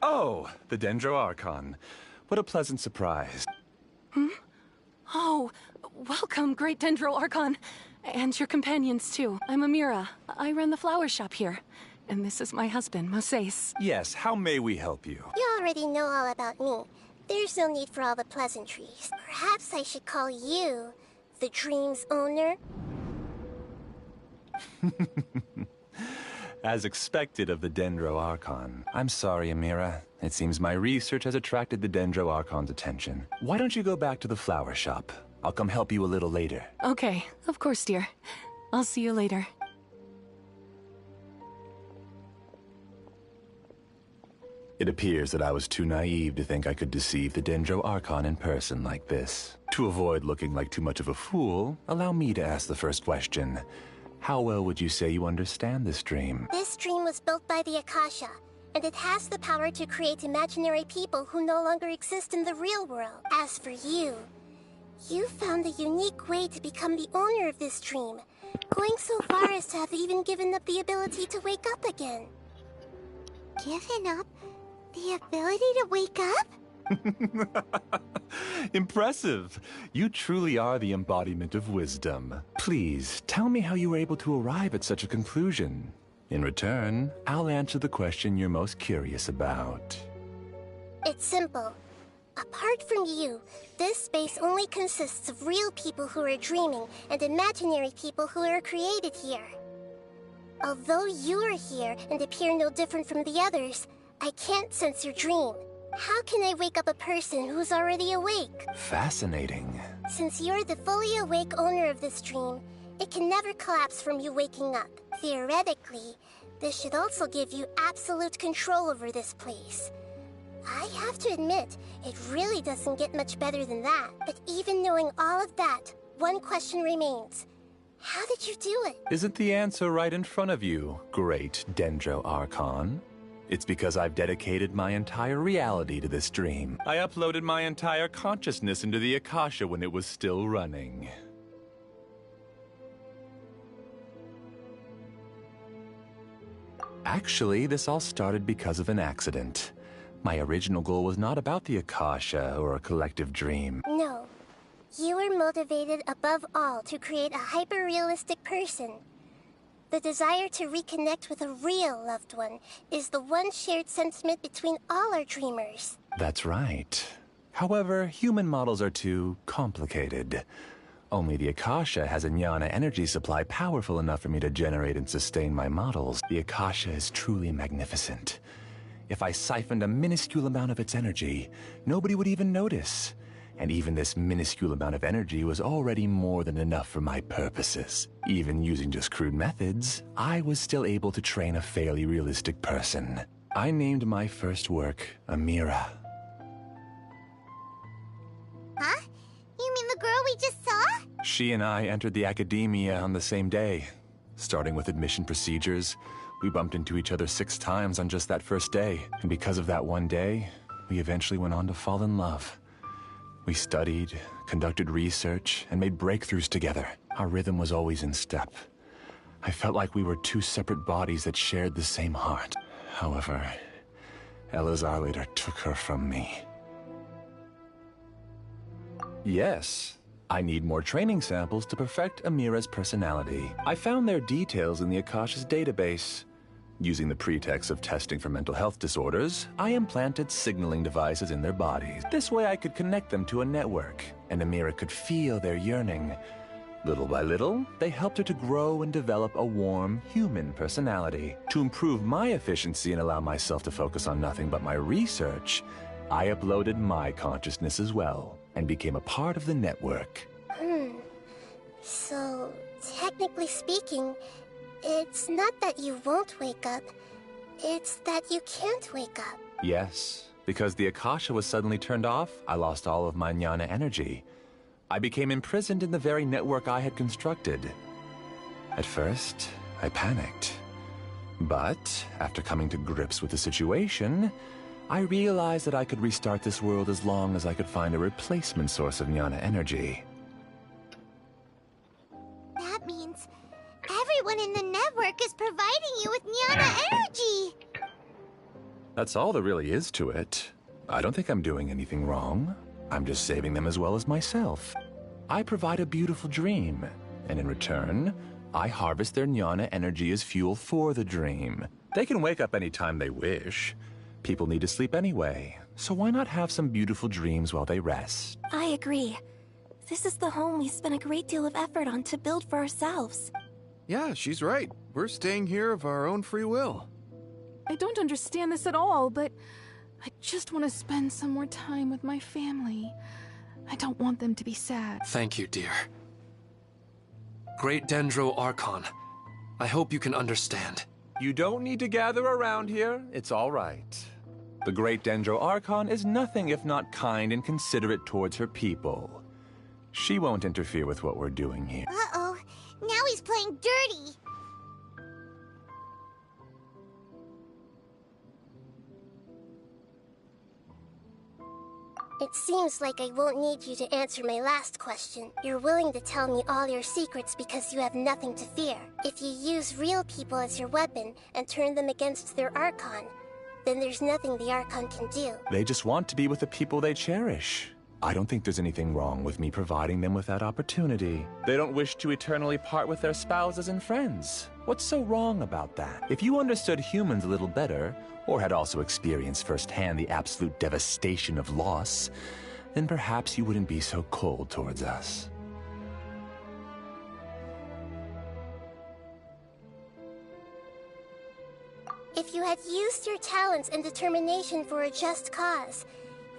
Oh, the Dendro Archon. What a pleasant surprise. Oh, welcome, Great Dendro Archon. And your companions, too. I'm Amira. I run the flower shop here. And this is my husband, Moses. Yes, how may we help you? You already know all about me. There's no need for all the pleasantries. Perhaps I should call you the dream's owner? As expected of the Dendro Archon. I'm sorry, Amira. It seems my research has attracted the Dendro Archon's attention. Why don't you go back to the flower shop? I'll come help you a little later. Okay, of course, dear. I'll see you later. It appears that I was too naive to think I could deceive the Dendro Archon in person like this. To avoid looking like too much of a fool, allow me to ask the first question. How well would you say you understand this dream? This dream was built by the Akasha, and it has the power to create imaginary people who no longer exist in the real world. As for you, you found a unique way to become the owner of this dream, going so far as to have even given up the ability to wake up again. Given up the ability to wake up? Impressive! You truly are the embodiment of wisdom. Please, tell me how you were able to arrive at such a conclusion. In return, I'll answer the question you're most curious about. It's simple. Apart from you, this space only consists of real people who are dreaming and imaginary people who are created here. Although you are here and appear no different from the others, I can't sense your dream. How can I wake up a person who's already awake? Fascinating. Since you're the fully awake owner of this dream, it can never collapse from you waking up. Theoretically, this should also give you absolute control over this place. I have to admit, it really doesn't get much better than that. But even knowing all of that, one question remains. How did you do it? Isn't the answer right in front of you, great Dendro Archon? It's because I've dedicated my entire reality to this dream. I uploaded my entire consciousness into the Akasha when it was still running. Actually, this all started because of an accident. My original goal was not about the Akasha or a collective dream. No. You were motivated above all to create a hyper-realistic person. The desire to reconnect with a real loved one is the one shared sentiment between all our dreamers. That's right. However, human models are too complicated. Only the Akasha has a jnana energy supply powerful enough for me to generate and sustain my models. The Akasha is truly magnificent. If I siphoned a minuscule amount of its energy, nobody would even notice. And even this minuscule amount of energy was already more than enough for my purposes. Even using just crude methods, I was still able to train a fairly realistic person. I named my first work Amira. Huh? You mean the girl we just saw? She and I entered the academia on the same day. Starting with admission procedures, we bumped into each other 6 times on just that first day. And because of that one day, we eventually went on to fall in love. We studied, conducted research, and made breakthroughs together. Our rhythm was always in step. I felt like we were 2 separate bodies that shared the same heart. However, Elazar later took her from me. Yes, I need more training samples to perfect Amira's personality. I found their details in the Akasha's database. Using the pretext of testing for mental health disorders, I implanted signaling devices in their bodies. This way I could connect them to a network, and Amira could feel their yearning. Little by little, they helped her to grow and develop a warm, human personality. To improve my efficiency and allow myself to focus on nothing but my research, I uploaded my consciousness as well, and became a part of the network. So, technically speaking, it's not that you won't wake up, it's that you can't wake up. Yes, because the Akasha was suddenly turned off, I lost all of my jnana energy. I became imprisoned in the very network I had constructed. At first, I panicked. But, after coming to grips with the situation, I realized that I could restart this world as long as I could find a replacement source of jnana energy. That means everyone in the network is providing you with jnana energy! That's all there really is to it. I don't think I'm doing anything wrong. I'm just saving them as well as myself. I provide a beautiful dream, and in return, I harvest their jnana energy as fuel for the dream. They can wake up anytime they wish. People need to sleep anyway, so why not have some beautiful dreams while they rest? I agree. This is the home we spent a great deal of effort on to build for ourselves. Yeah, she's right. We're staying here of our own free will. I don't understand this at all, but I just want to spend some more time with my family. I don't want them to be sad. Thank you, dear. Great Dendro Archon, I hope you can understand. You don't need to gather around here. It's all right. The Great Dendro Archon is nothing if not kind and considerate towards her people. She won't interfere with what we're doing here. Uh-oh, now he's playing dirty! It seems like I won't need you to answer my last question. You're willing to tell me all your secrets because you have nothing to fear. If you use real people as your weapon and turn them against their Archon, then there's nothing the Archon can do. They just want to be with the people they cherish. I don't think there's anything wrong with me providing them with that opportunity. They don't wish to eternally part with their spouses and friends. What's so wrong about that? If you understood humans a little better, or had also experienced firsthand the absolute devastation of loss, then perhaps you wouldn't be so cold towards us. If you had used your talents and determination for a just cause,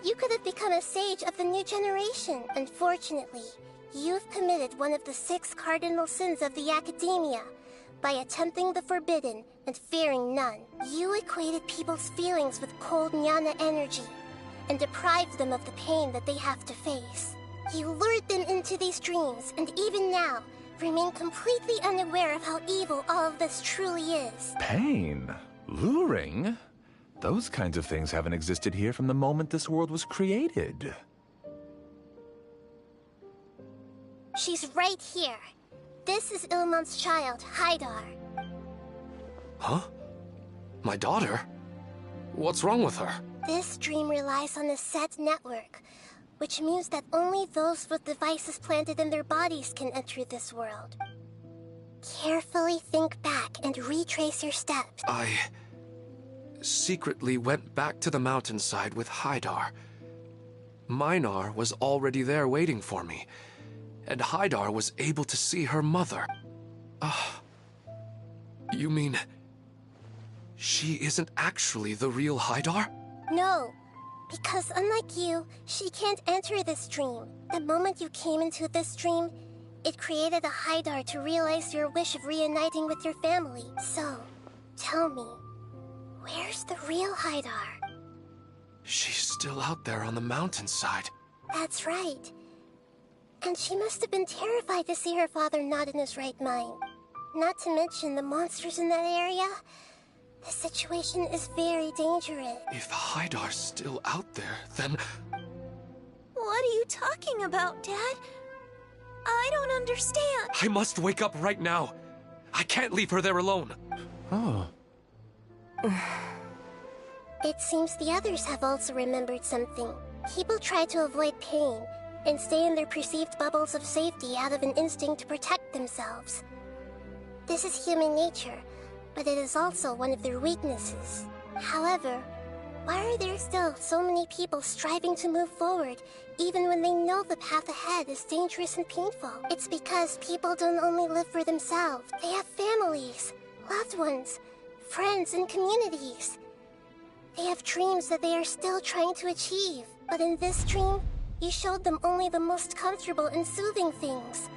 you could have become a sage of the new generation. Unfortunately, you've committed one of the 6 cardinal sins of the Academia by attempting the forbidden and fearing none. You equated people's feelings with cold jnana energy and deprived them of the pain that they have to face. You lured them into these dreams, and even now, remain completely unaware of how evil all of this truly is. Pain? Luring? Those kinds of things haven't existed here from the moment this world was created. She's right here. This is Ilmon's child, Haidar. Huh? My daughter? What's wrong with her? This dream relies on a set network, which means that only those with devices planted in their bodies can enter this world. Carefully think back and retrace your steps. I secretly went back to the mountainside with Haidar. Minar was already there waiting for me, and Haidar was able to see her mother. You mean she isn't actually the real Haidar? No, because unlike you, she can't enter this dream. The moment you came into this dream, it created a Haidar to realize your wish of reuniting with your family. So, tell me, where's the real Haidar? She's still out there on the mountainside. That's right. And she must have been terrified to see her father not in his right mind. Not to mention the monsters in that area. The situation is very dangerous. If Haidar's still out there, then... What are you talking about, Dad? I don't understand. I must wake up right now. I can't leave her there alone. Oh. It seems the others have also remembered something. People try to avoid pain and stay in their perceived bubbles of safety out of an instinct to protect themselves. This is human nature, but it is also one of their weaknesses. However, why are there still so many people striving to move forward, even when they know the path ahead is dangerous and painful? It's because people don't only live for themselves. They have families, loved ones, friends, and communities. They have dreams that they are still trying to achieve. But in this dream, you showed them only the most comfortable and soothing things.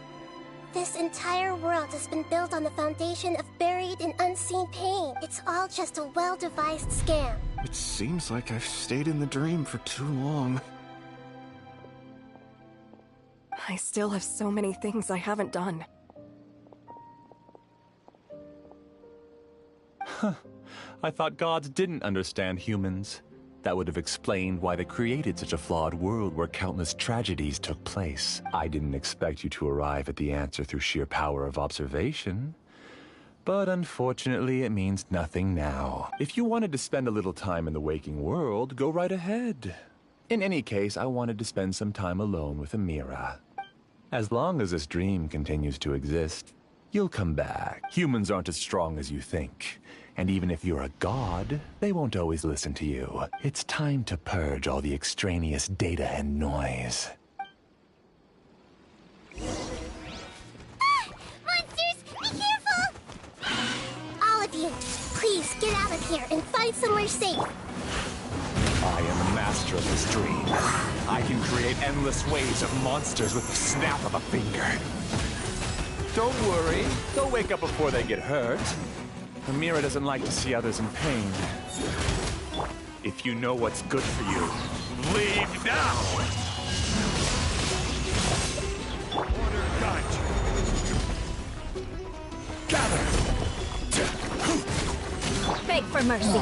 This entire world has been built on the foundation of buried and unseen pain. It's all just a well-devised scam. It seems like I've stayed in the dream for too long. I still have so many things I haven't done. I thought gods didn't understand humans. That would have explained why they created such a flawed world where countless tragedies took place. I didn't expect you to arrive at the answer through sheer power of observation. But unfortunately, it means nothing now. If you wanted to spend a little time in the waking world, go right ahead. In any case, I wanted to spend some time alone with Amira. As long as this dream continues to exist, you'll come back. Humans aren't as strong as you think. And even if you're a god, they won't always listen to you. It's time to purge all the extraneous data and noise. Monsters, be careful! All of you, please get out of here and find somewhere safe. I am the master of this dream. I can create endless waves of monsters with the snap of a finger. Don't worry, they'll wake up before they get hurt. Amira doesn't like to see others in pain. If you know what's good for you, leave now! Order guide you. Gather! Beg for mercy.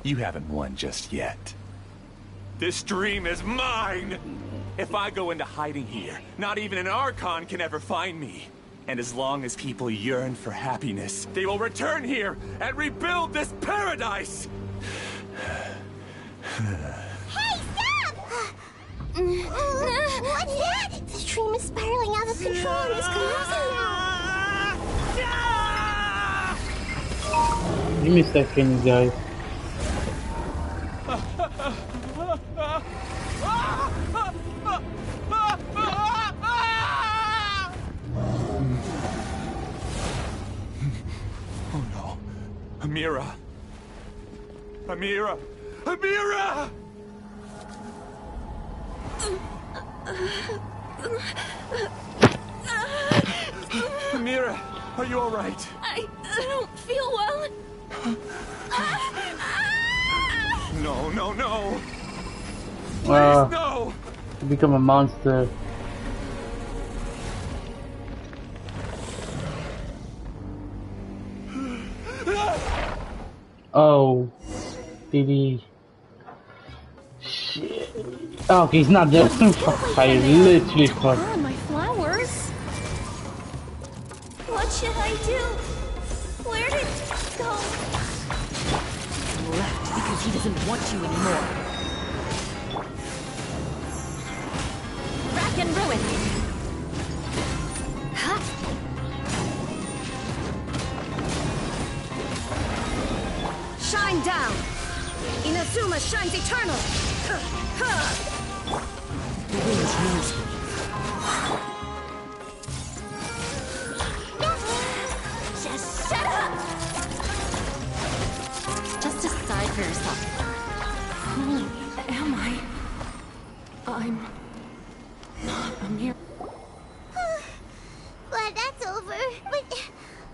You haven't won just yet. This dream is mine! If I go into hiding here, not even an Archon can ever find me. And as long as people yearn for happiness, they will return here and rebuild this paradise! Hey, stop! What's that? The dream is spiraling out of control and is collapsing now. Give me a second, guys. Oh no. Amira! Amira! Amira! Amira, are you all right? I don't feel well. No, no, no! Please, no! You become a monster. Oh, did he? Shit. Oh, okay, he's not dead. I literally fucked. Oh, my flowers. What should I do? Where did it go? Left because he doesn't want you anymore. Rack and ruin. Inazuma shines eternal! The wind knows me. Just shut up! Just decide for yourself. Who am I? I'm not a mere... Glad that's over. But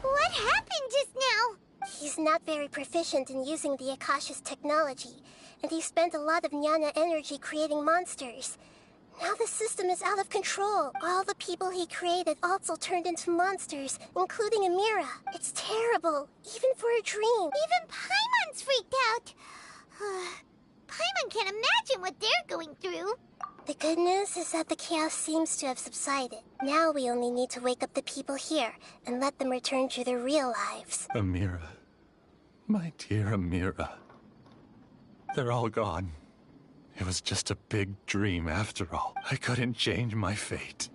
what happened just now? He's not very proficient in using the Akasha's technology, and he spent a lot of Nyana energy creating monsters. Now the system is out of control. All the people he created also turned into monsters, including Amira. It's terrible, even for a dream. Even Paimon's freaked out. Paimon can't imagine what they're going through. The good news is that the chaos seems to have subsided. Now we only need to wake up the people here and let them return to their real lives. Amira. My dear Amira. They're all gone. It was just a big dream after all. I couldn't change my fate.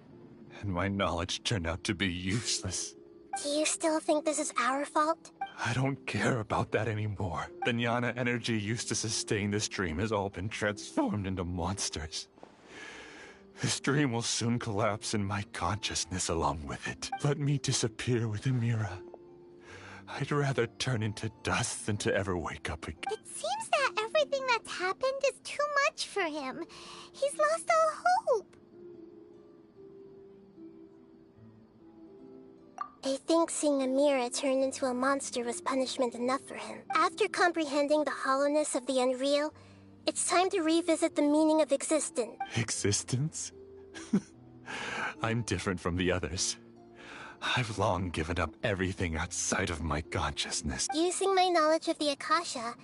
And my knowledge turned out to be useless. Do you still think this is our fault? I don't care about that anymore. The Nyana energy used to sustain this dream has all been transformed into monsters. This dream will soon collapse and my consciousness along with it. Let me disappear with Amira. I'd rather turn into dust than to ever wake up again. It seems that everything that's happened is too much for him. He's lost all hope. I think seeing Amira turn into a monster was punishment enough for him. After comprehending the hollowness of the unreal, it's time to revisit the meaning of existence. Existence? I'm different from the others. I've long given up everything outside of my consciousness. Using my knowledge of the Akasha,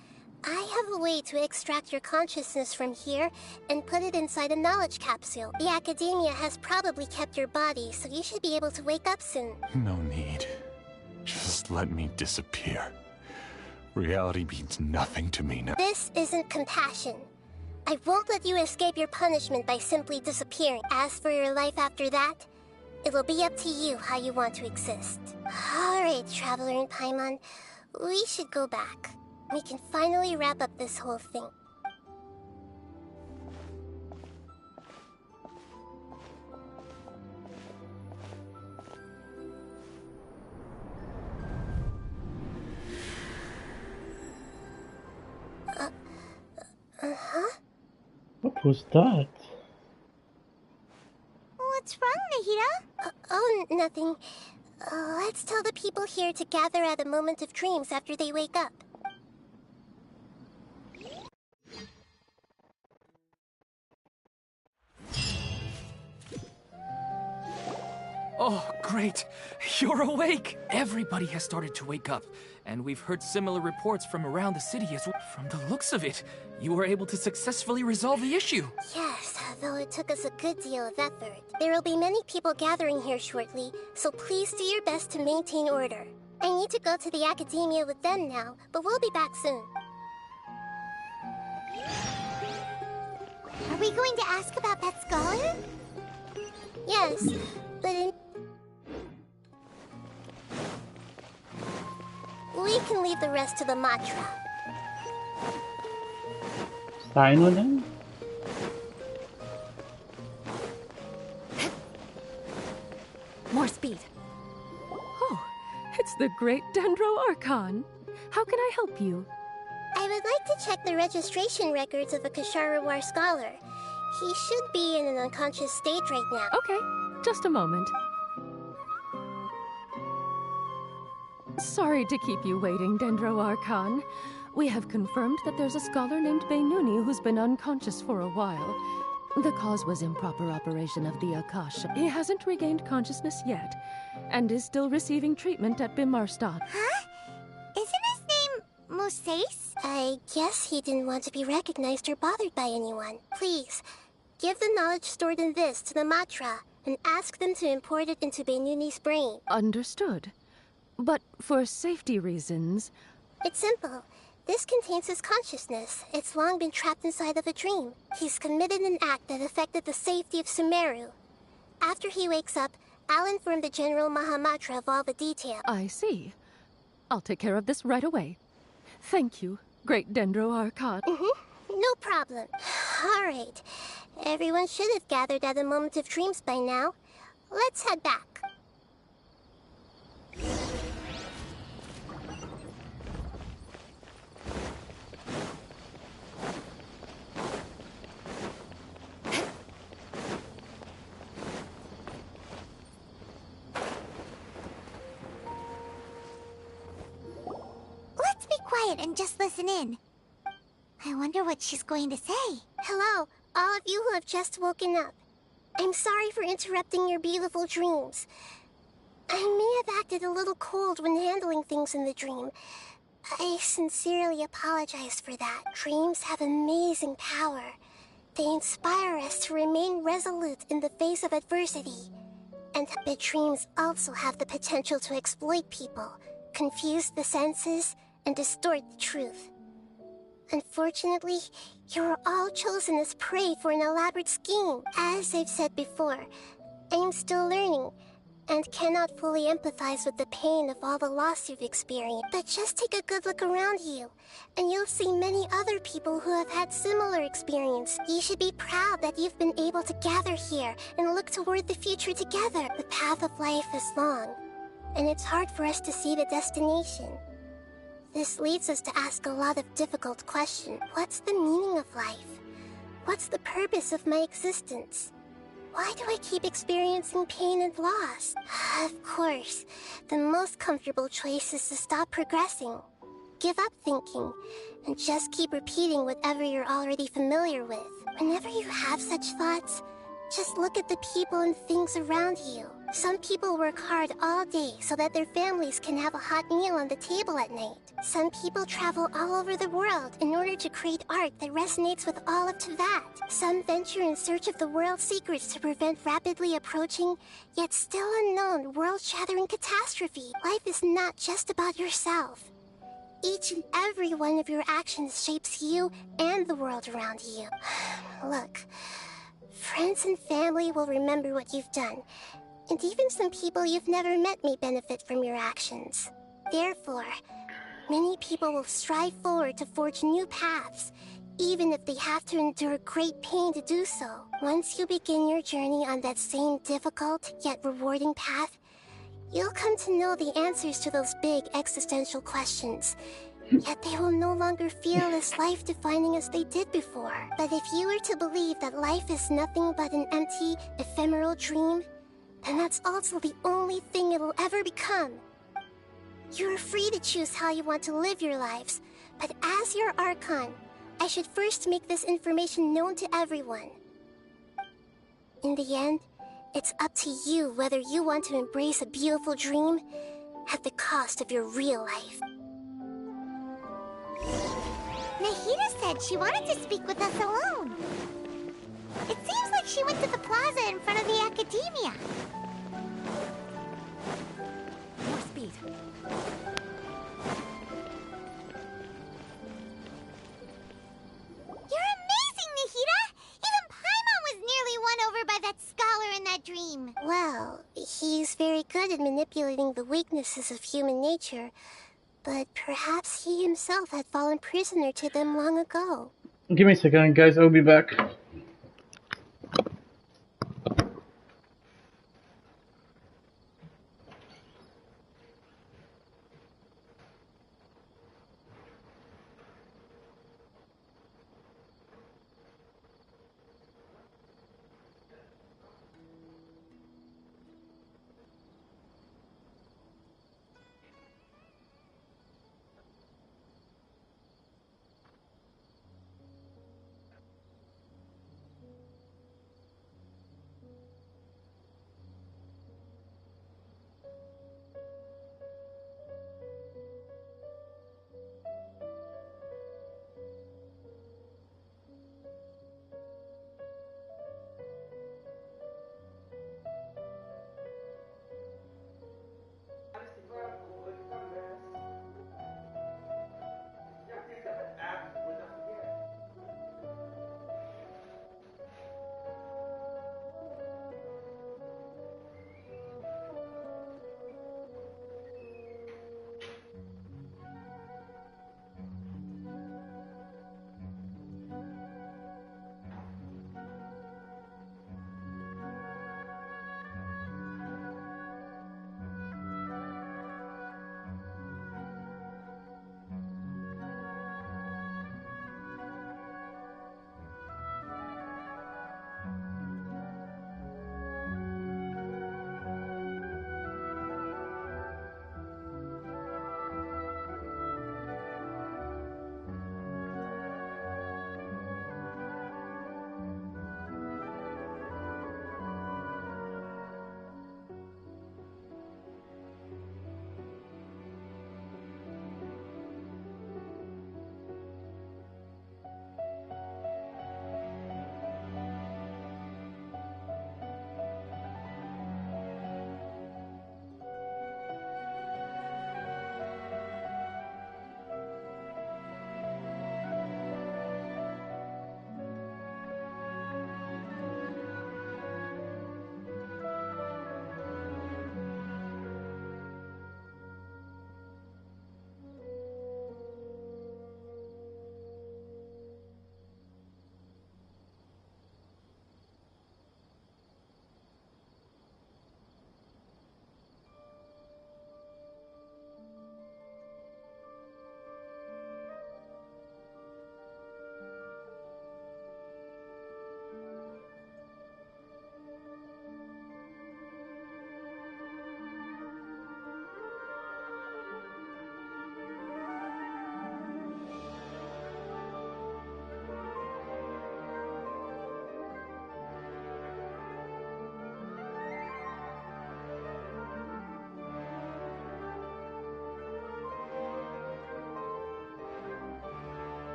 I have a way to extract your consciousness from here and put it inside a knowledge capsule. The Academia has probably kept your body, so you should be able to wake up soon. No need. Just let me disappear. Reality means nothing to me now. This isn't compassion. I won't let you escape your punishment by simply disappearing. As for your life after that, it'll be up to you how you want to exist. Alright, Traveler and Paimon, we should go back. We can finally wrap up this whole thing. Uh-huh? What was that? What's wrong, Nahida? Oh, nothing. Let's tell the people here to gather at a moment of dreams after they wake up. Oh, great! You're awake! Everybody has started to wake up, and we've heard similar reports from around the city as well. From the looks of it, you were able to successfully resolve the issue. Yes, though it took us a good deal of effort. There will be many people gathering here shortly, so please do your best to maintain order. I need to go to the Academia with them now, but we'll be back soon. Are we going to ask about that scholar? Yes, but we can leave the rest to the Matra. Sign on them? More speed. Oh, it's the great Dendro Archon. How can I help you? I would like to check the registration records of a Kashara War scholar. He should be in an unconscious state right now. Okay, just a moment. Sorry to keep you waiting, Dendro Archon. We have confirmed that there's a scholar named Beinuni who's been unconscious for a while. The cause was improper operation of the Akasha. He hasn't regained consciousness yet, and is still receiving treatment at Bimarstad. Huh? Isn't his name Moses? I guess he didn't want to be recognized or bothered by anyone. Please, give the knowledge stored in this to the Matra, and ask them to import it into Beinuni's brain. Understood. But for safety reasons... It's simple. This contains his consciousness. It's long been trapped inside of a dream. He's committed an act that affected the safety of Sumeru. After he wakes up, I'll inform the General Mahamatra of all the details. I see. I'll take care of this right away. Thank you, great Dendro Archon. Mm-hmm. No problem. Alright. Everyone should have gathered at a Moment of Dreams by now. Let's head back. Let's be quiet and just listen in. I wonder what she's going to say. Hello, all of you who have just woken up. I'm sorry for interrupting your beautiful dreams. I may have acted a little cold when handling things in the dream. I sincerely apologize for that. Dreams have amazing power. They inspire us to remain resolute in the face of adversity. But dreams also have the potential to exploit people, confuse the senses, and distort the truth. Unfortunately, you were all chosen as prey for an elaborate scheme. As I've said before, I'm still learning, and cannot fully empathize with the pain of all the loss you've experienced. But just take a good look around you, and you'll see many other people who have had similar experience. You should be proud that you've been able to gather here and look toward the future together. The path of life is long, and it's hard for us to see the destination. This leads us to ask a lot of difficult questions. What's the meaning of life? What's the purpose of my existence? Why do I keep experiencing pain and loss? Of course, the most comfortable choice is to stop progressing. Give up thinking, and just keep repeating whatever you're already familiar with. Whenever you have such thoughts, just look at the people and things around you. Some people work hard all day so that their families can have a hot meal on the table at night. Some people travel all over the world in order to create art that resonates with all of Teyvat. Some venture in search of the world's secrets to prevent rapidly approaching, yet still unknown, world-shattering catastrophe. Life is not just about yourself. Each and every one of your actions shapes you and the world around you. Look, friends and family will remember what you've done, and even some people you've never met may benefit from your actions. Therefore, many people will strive forward to forge new paths, even if they have to endure great pain to do so. Once you begin your journey on that same difficult yet rewarding path, you'll come to know the answers to those big existential questions. Yet they will no longer feel as life-defining as they did before. But if you were to believe that life is nothing but an empty, ephemeral dream, then that's also the only thing it'll ever become. You are free to choose how you want to live your lives, but as your Archon, I should first make this information known to everyone. In the end, it's up to you whether you want to embrace a beautiful dream at the cost of your real life. Nahida said she wanted to speak with us alone. It seems like she went to the plaza in front of the academia. More speed. You're amazing, Nahida! Even Paimon was nearly won over by that scholar in that dream. Well, he's very good at manipulating the weaknesses of human nature, but perhaps he himself had fallen prisoner to them long ago. Give me a second, guys. I'll be back.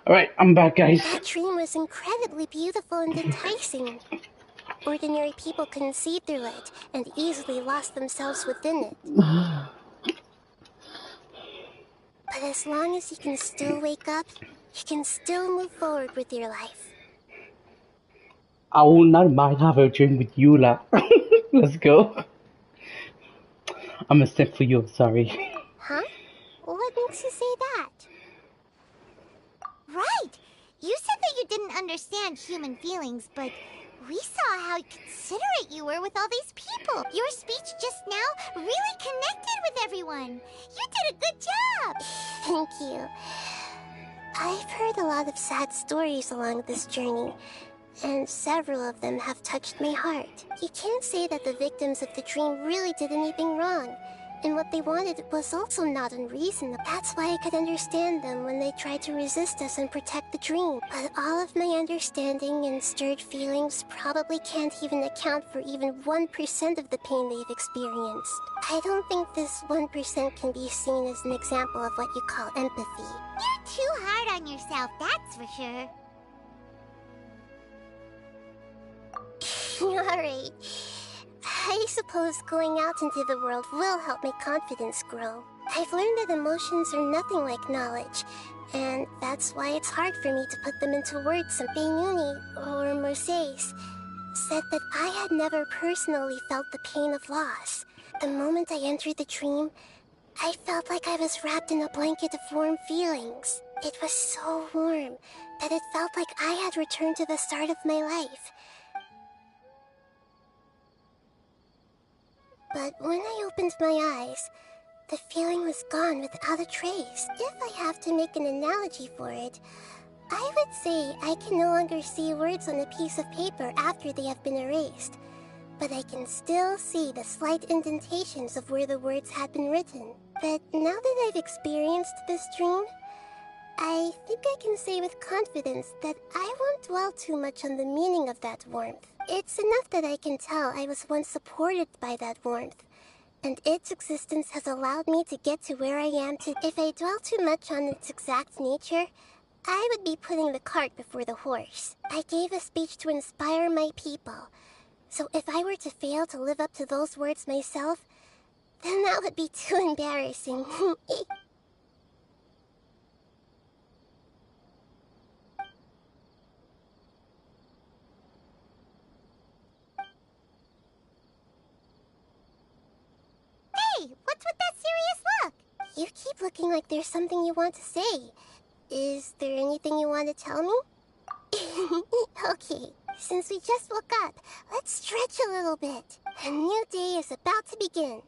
Alright, I'm back, guys. That dream was incredibly beautiful and enticing. Ordinary people couldn't see through it and easily lost themselves within it. But as long as you can still wake up, you can still move forward with your life. I will not mind having a drink with you, la. Let's go. I'm a step for you, I'm sorry. Huh? What makes you say that? Right! You said that you didn't understand human feelings, but we saw how considerate you were with all these people. Your speech just now really connected with everyone. You did a good job! Thank you. I've heard a lot of sad stories along this journey, and several of them have touched my heart. You can't say that the victims of the dream really did anything wrong, and what they wanted was also not unreasonable. That's why I could understand them when they tried to resist us and protect the dream. But all of my understanding and stirred feelings probably can't even account for even 1% of the pain they've experienced. I don't think this 1% can be seen as an example of what you call empathy. You're too hard on yourself, that's for sure. Alright. I suppose going out into the world will help my confidence grow. I've learned that emotions are nothing like knowledge, and that's why it's hard for me to put them into words. Benuni, or Mercedes, said that I had never personally felt the pain of loss. The moment I entered the dream, I felt like I was wrapped in a blanket of warm feelings. It was so warm that it felt like I had returned to the start of my life. But when I opened my eyes, the feeling was gone without a trace. If I have to make an analogy for it, I would say I can no longer see words on a piece of paper after they have been erased, but I can still see the slight indentations of where the words had been written. But now that I've experienced this dream, I think I can say with confidence that I won't dwell too much on the meaning of that warmth. It's enough that I can tell I was once supported by that warmth, and its existence has allowed me to get to where I am today. If I dwell too much on its exact nature, I would be putting the cart before the horse. I gave a speech to inspire my people, so if I were to fail to live up to those words myself, then that would be too embarrassing. Hey, what's with that serious look? You keep looking like there's something you want to say. Is there anything you want to tell me? Okay, since we just woke up, let's stretch a little bit. A new day is about to begin.